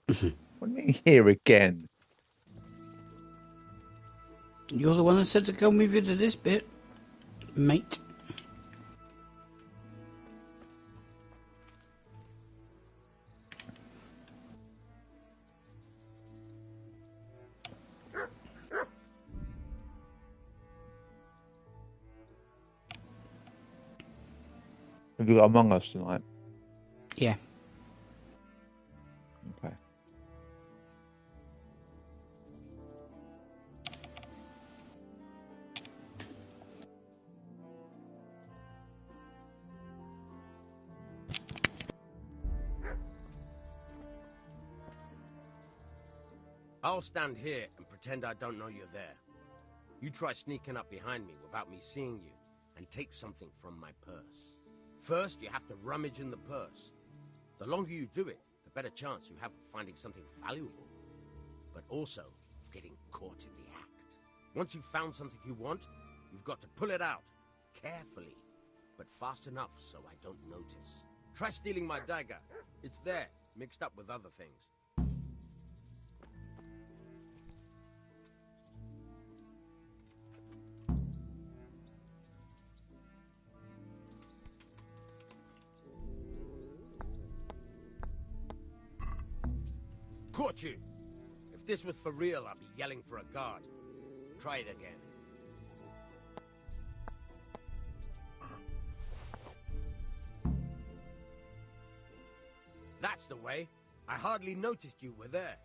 what do you mean here again? You're the one that said to come with you to this bit, mate. Have you got Among Us tonight? Yeah. Okay. I'll stand here and pretend I don't know you're there. You try sneaking up behind me without me seeing you, and take something from my purse. First, you have to rummage in the purse. The longer you do it, the better chance you have of finding something valuable. But also, of getting caught in the act. Once you've found something you want, you've got to pull it out. Carefully, but fast enough so I don't notice. Try stealing my dagger. It's there, mixed up with other things. Caught you! If this was for real, I'd be yelling for a guard. Try it again. That's the way. I hardly noticed you were there.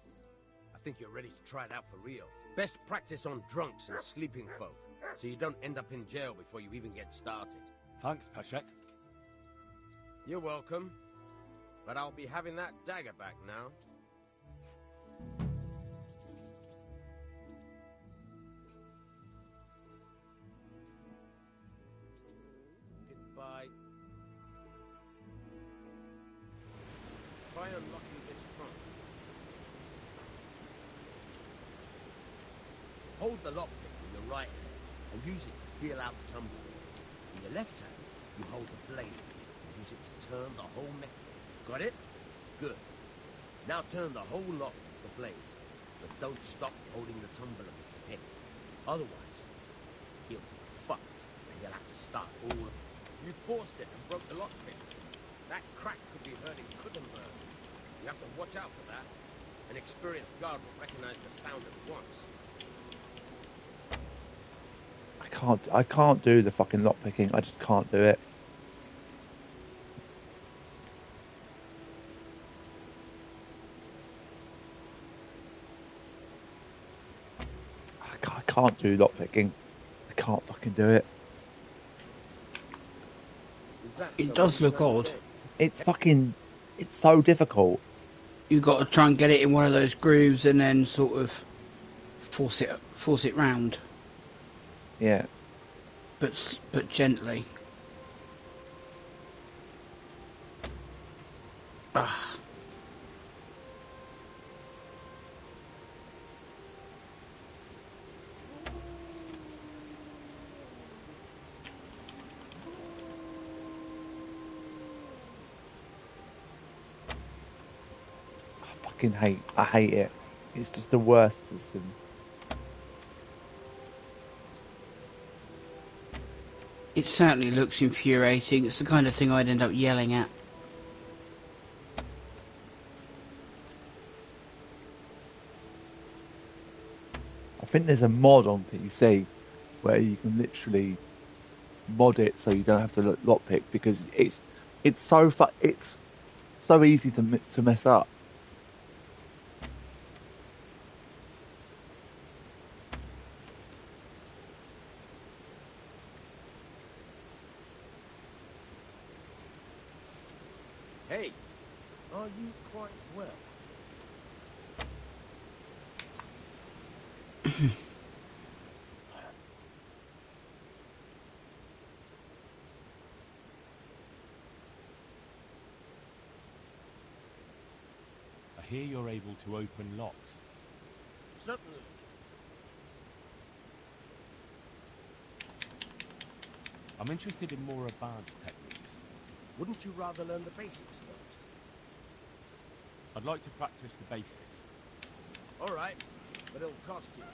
I think you're ready to try it out for real. Best practice on drunks and sleeping folk, so you don't end up in jail before you even get started. Thanks, Peshek. You're welcome. But I'll be having that dagger back now. Try unlocking this trunk. Hold the lockpick in your right hand and use it to feel out the tumbler. In your left hand, you hold the blade and use it to turn the whole mechanism. Got it? Good. Now turn the whole lock with the blade, but don't stop holding the tumbler with the pick. Otherwise, you'll be fucked and you'll have to start all over. You forced it and broke the lockpick. That crack could be hurting Kuttenberg. You have to watch out for that. An experienced guard will recognize the sound at once. I can't do the fucking lock picking. I just can't do it. I can't do lock picking. I can't fucking do it. It does look odd. It's so difficult. You've got to try and get it in one of those grooves and then sort of force it round. Yeah. But gently. Ah. I hate it. It's just the worst system. It certainly looks infuriating. It's the kind of thing I'd end up yelling at. I think there's a mod on PC where you can literally mod it so you don't have to lockpick because it's so easy to mess up. Hey, are you quite well? I hear you're able to open locks. Certainly. I'm interested in more advanced techniques. Wouldn't you rather learn the basics first? I'd like to practice the basics. All right, but it'll cost you.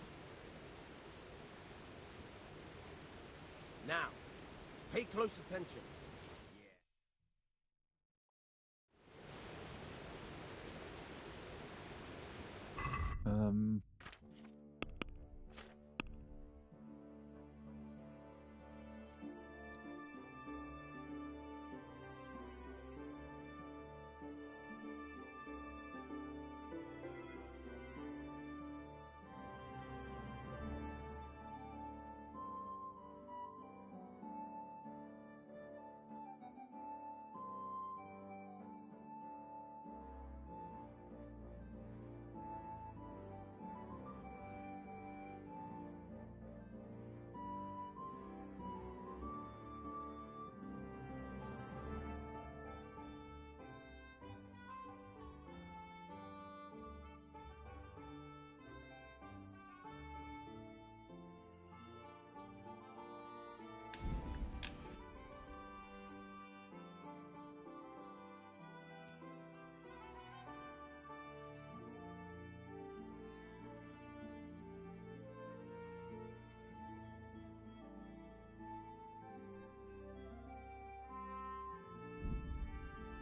Now, pay close attention.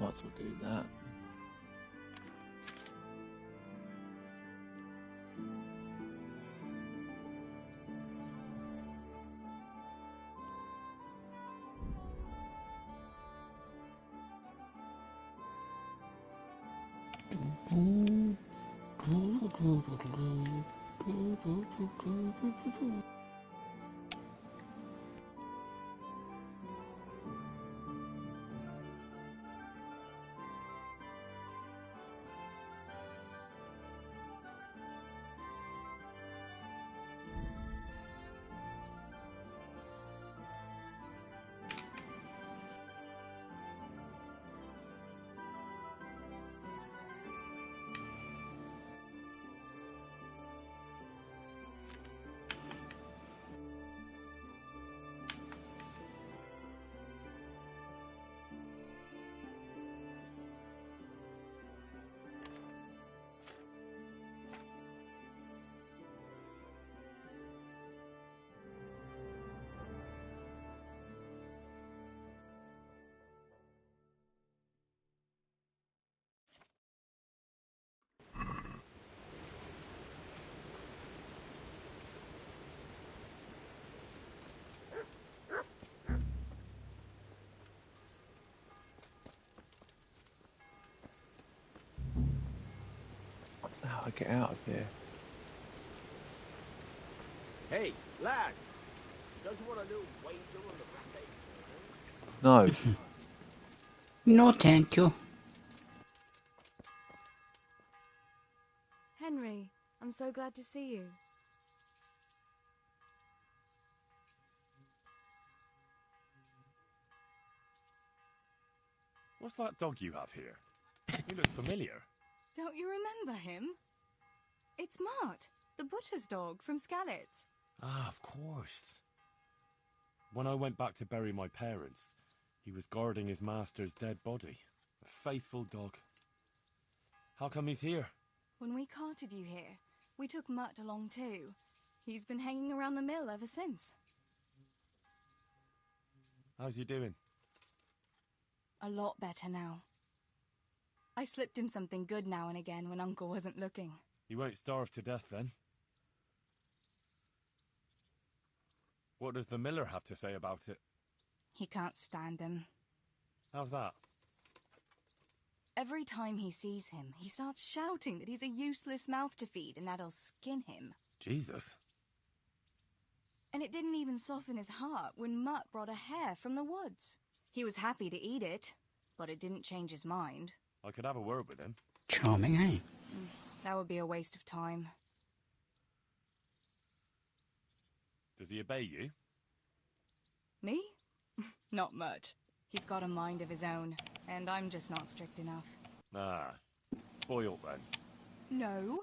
Might as well do that. How do I get out of here? Hey, lad! Don't you want a little wager on the rampage? No. No, thank you. Henry, I'm so glad to see you. What's that dog you have here? He looks familiar. Don't you remember him? It's Mart, the butcher's dog from Skalitz. Ah, of course. When I went back to bury my parents, he was guarding his master's dead body. A faithful dog. How come he's here? When we carted you here, we took Mutt along too. He's been hanging around the mill ever since. How's he doing? A lot better now. I slipped him something good now and again when Uncle wasn't looking. He won't starve to death then. What does the miller have to say about it? He can't stand him. How's that? Every time he sees him, he starts shouting that he's a useless mouth to feed and that'll skin him. Jesus. And it didn't even soften his heart when Mutt brought a hare from the woods. He was happy to eat it, but it didn't change his mind. I could have a word with him. Charming, eh? That would be a waste of time. Does he obey you? Me? Not much. He's got a mind of his own, and I'm just not strict enough. Ah, spoilt then. No,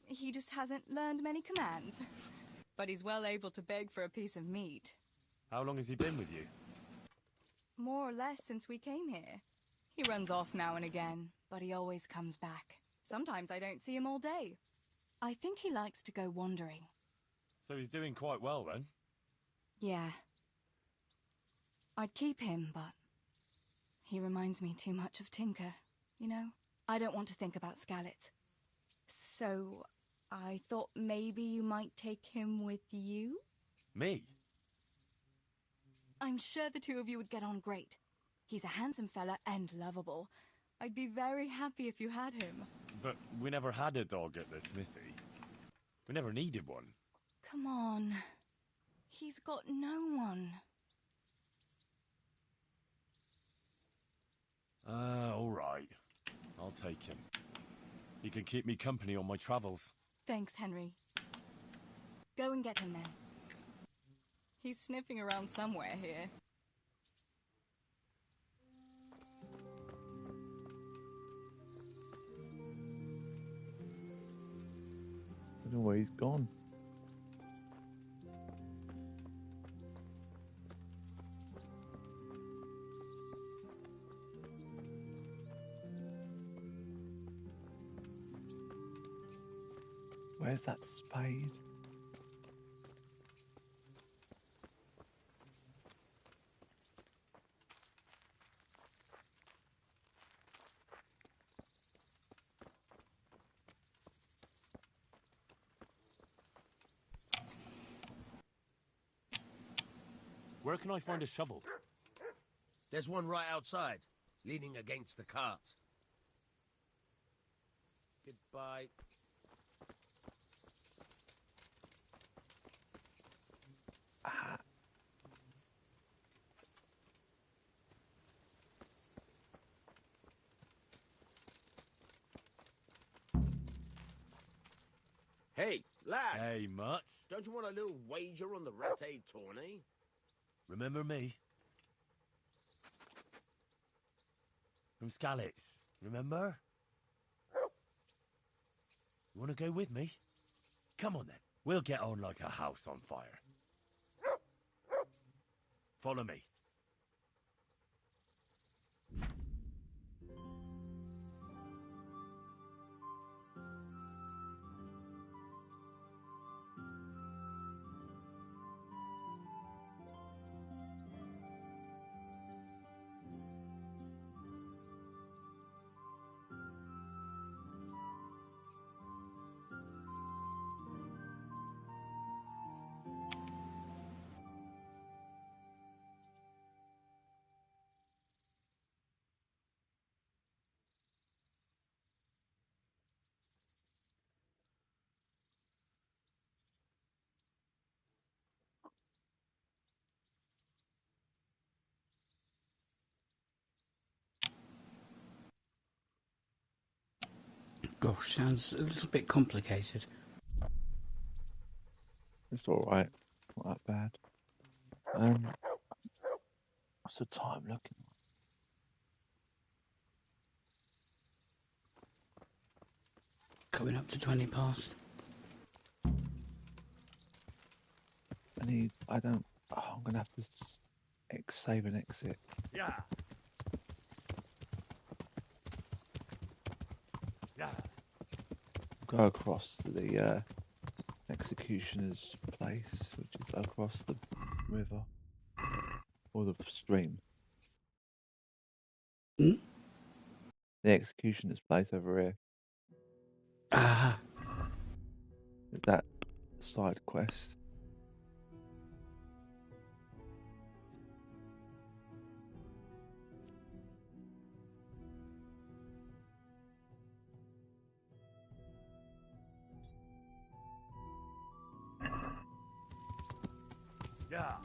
he just hasn't learned many commands. But he's well able to beg for a piece of meat. How long has he been with you? More or less since we came here. He runs off now and again, but he always comes back. Sometimes I don't see him all day. I think he likes to go wandering. So he's doing quite well then? Yeah. I'd keep him, but he reminds me too much of Tinker, you know? I don't want to think about Skalitz. So I thought maybe you might take him with you? Me? I'm sure the two of you would get on great. He's a handsome fella and lovable. I'd be very happy if you had him. But we never had a dog at the smithy. We never needed one. Come on. He's got no one. All right. I'll take him. He can keep me company on my travels. Thanks, Henry. Go and get him then. He's sniffing around somewhere here. I don't know where he's gone. Where's that spade? Where can I find a shovel? There's one right outside, leaning against the cart. Goodbye. Hey, lad! Hey, Mutt. Don't you want a little wager on the ratte tourney? Remember me? From Skalitz, remember? You want to go with me? Come on then. We'll get on like a house on fire. Follow me. Gosh, sounds a little bit complicated. It's all right. Not that bad. What's the time looking? Coming up to 20 past. I don't. Oh, I'm gonna have to save and exit. Yeah. Yeah. Go across to the executioner's place, which is across the river or the stream. Hmm? The executioner's place over here. Ah. Is that side quest? Yeah.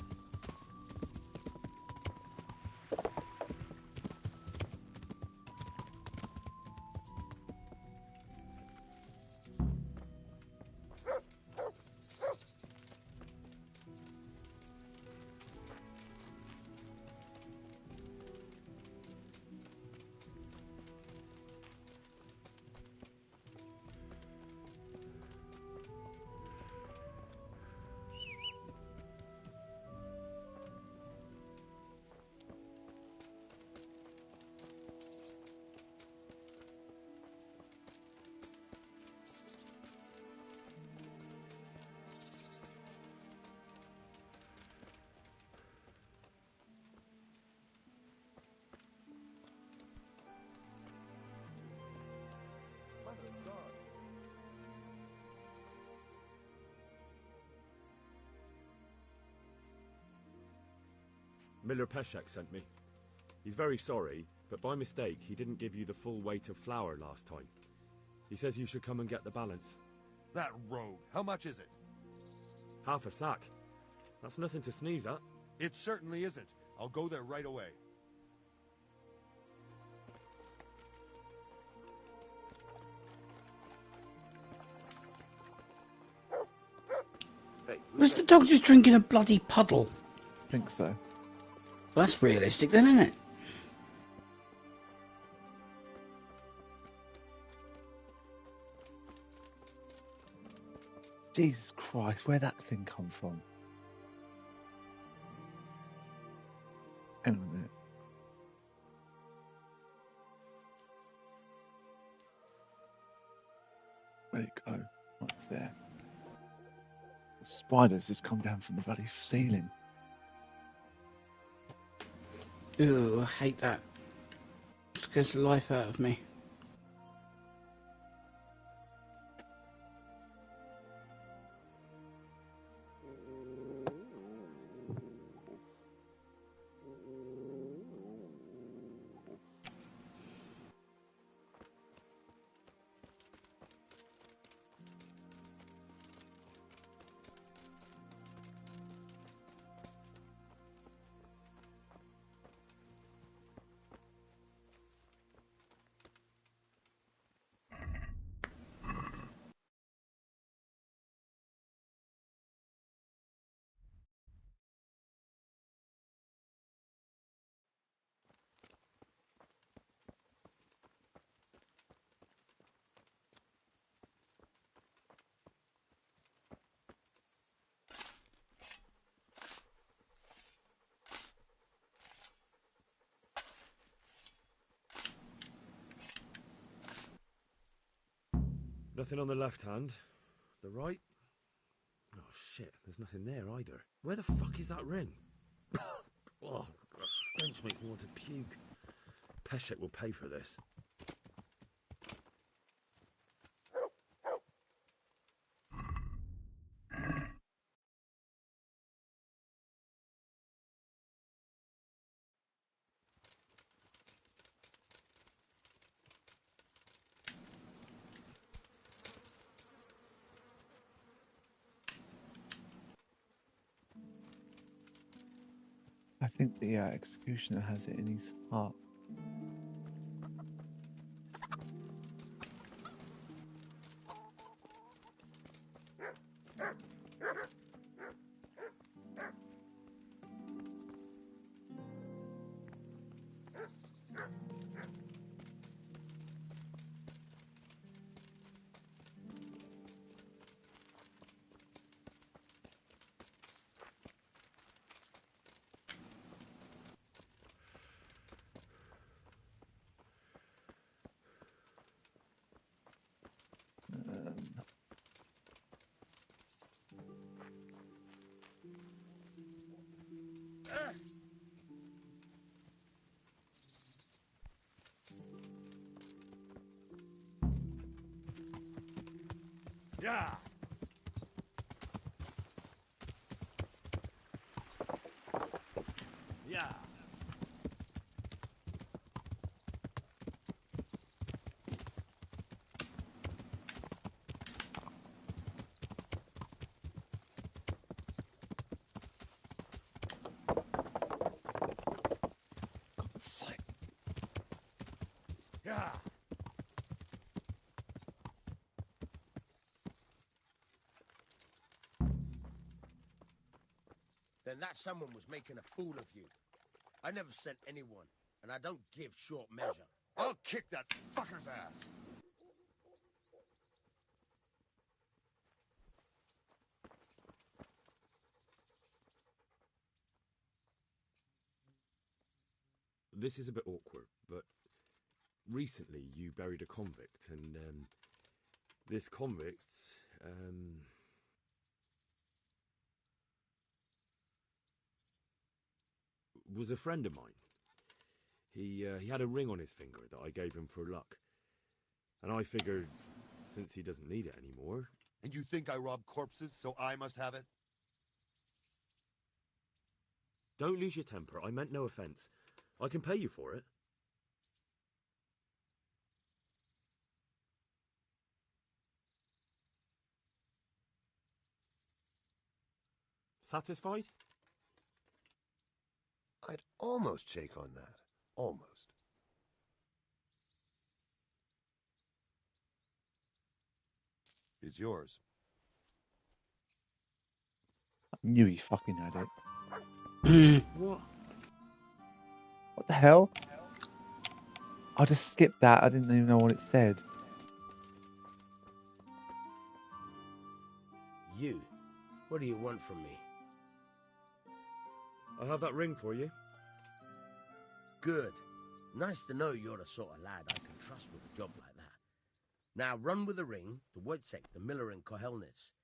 Miller Peshek sent me. He's very sorry, but by mistake he didn't give you the full weight of flour last time. He says you should come and get the balance. That rogue. How much is it? Half a sack. That's nothing to sneeze at. It certainly isn't. I'll go there right away. Was the dog just drinking a bloody puddle? I think so. Well, that's realistic then, isn't it? Jesus Christ, where'd that thing come from? Hang on a minute. Where'd it go? Oh, it's there. The spiders just come down from the bloody ceiling. Ew, I hate that. It scares the life out of me. Nothing on the left hand. The right? Oh shit, there's nothing there either. Where the fuck is that ring? Oh, that stench makes me want to puke. Peshek will pay for this. I think the executioner has it in his heart. Yeah. Yeah. God's sake. Yeah. Then that someone was making a fool of you. I never sent anyone, and I don't give short measure. I'll kick that fucker's ass. This is a bit awkward, but recently you buried a convict, and this convict was a friend of mine. He had a ring on his finger that I gave him for luck, and I figured since he doesn't need it anymore. And you think I rob corpses, so I must have it? Don't lose your temper. I meant no offense. I can pay you for it. Satisfied? I'd almost shake on that. Almost. It's yours. I knew he fucking had it. What? What the hell? I just skipped that. I didn't even know what it said. You? What do you want from me? I have that ring for you. Good. Nice to know you're the sort of lad I can trust with a job like that. Now run with the ring to Wojciech, the miller in Kohelnitz.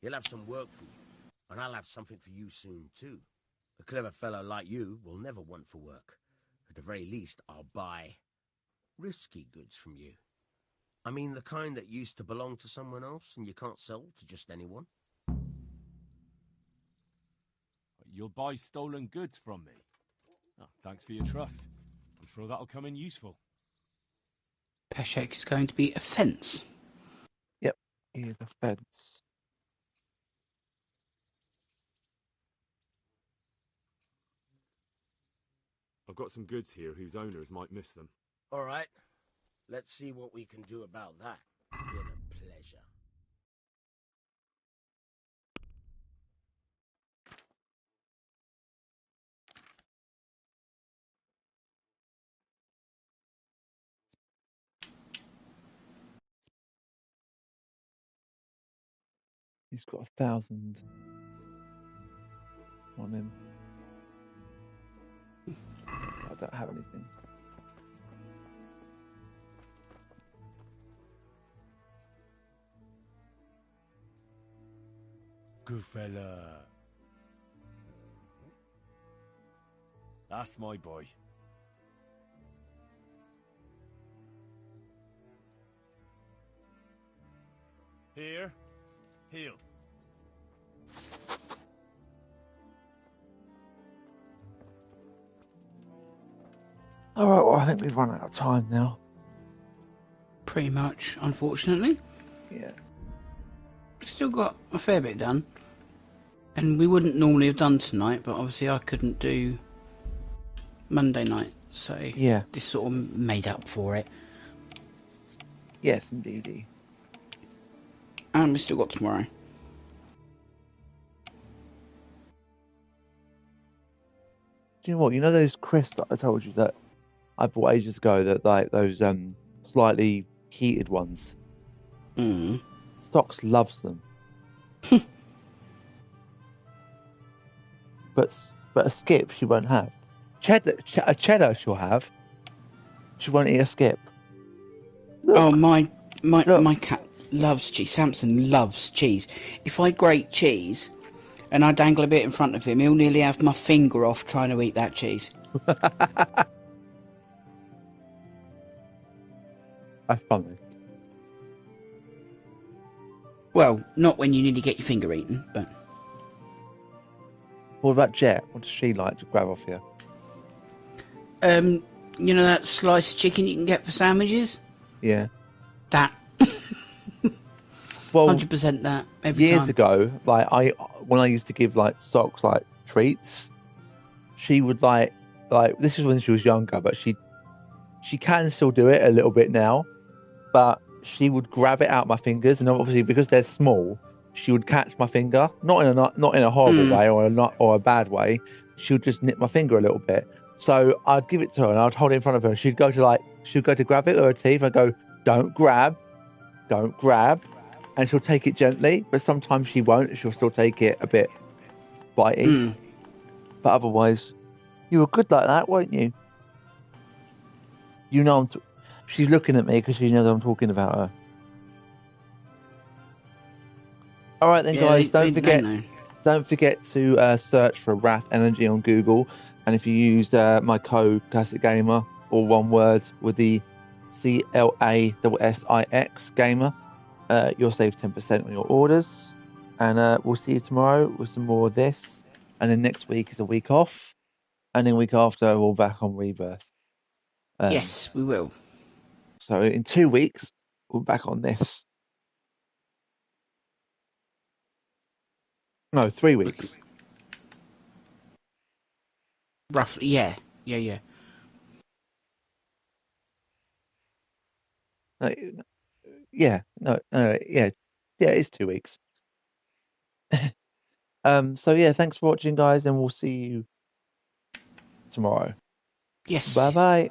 He'll have some work for you, and I'll have something for you soon too. A clever fellow like you will never want for work. At the very least, I'll buy risky goods from you. I mean the kind that used to belong to someone else and you can't sell to just anyone. You'll buy stolen goods from me. Oh, thanks for your trust. I'm sure that'll come in useful. Peshek is going to be a fence. Yep, he is a fence. I've got some goods here whose owners might miss them. All right. Let's see what we can do about that. Been a pleasure. He's got 1,000 on him. I don't have anything. Good fella. That's my boy. Here. Heal. All right, well, I think we've run out of time now. Pretty much, unfortunately. Yeah. Still got a fair bit done. And we wouldn't normally have done tonight, but obviously I couldn't do Monday night. So yeah, this sort of made up for it. Yes, indeedy. And we still got tomorrow. Do you know what? You know those crisps that I told you that I bought ages ago, that like those slightly heated ones? Stocks loves them. but a skip she won't have. A cheddar she'll have. She won't eat a skip. Look. Oh, my cat loves cheese. Samson loves cheese. If I grate cheese and I dangle a bit in front of him, he'll nearly have my finger off trying to eat that cheese. That's funny. Well, not when you nearly get your finger eaten, but... What about Jet? What does she like to grab off you? You know that sliced chicken you can get for sandwiches? Yeah. That. Well, 100% that every years time. ago, like when I used to give like socks like treats, she would like this is when she was younger, but she can still do it a little bit now, but she would grab it out my fingers, and obviously because they're small, she would catch my finger, not in a horrible way or a bad way. She would just nip my finger a little bit. So I'd give it to her and I'd hold it in front of her. She'd go to grab it with her teeth. I'd go, don't grab, and she'll take it gently. But sometimes she won't. She'll still take it a bit bitey. But otherwise, you were good like that, weren't you? You know, she's looking at me because she knows I'm talking about her. All right then, guys. Don't forget to search for Wraith Energy on Google, and if you use my code ClassixGamer, all one word with the CLASSIX Gamer, you'll save 10% on your orders. And we'll see you tomorrow with some more of this. And then next week is a week off, and then week after we're back on Rebirth. Yes, we will. So in 2 weeks we're back on this. No, 3 weeks. Roughly, yeah. Yeah, it's 2 weeks. So yeah, thanks for watching, guys, and we'll see you tomorrow. Yes. Bye bye.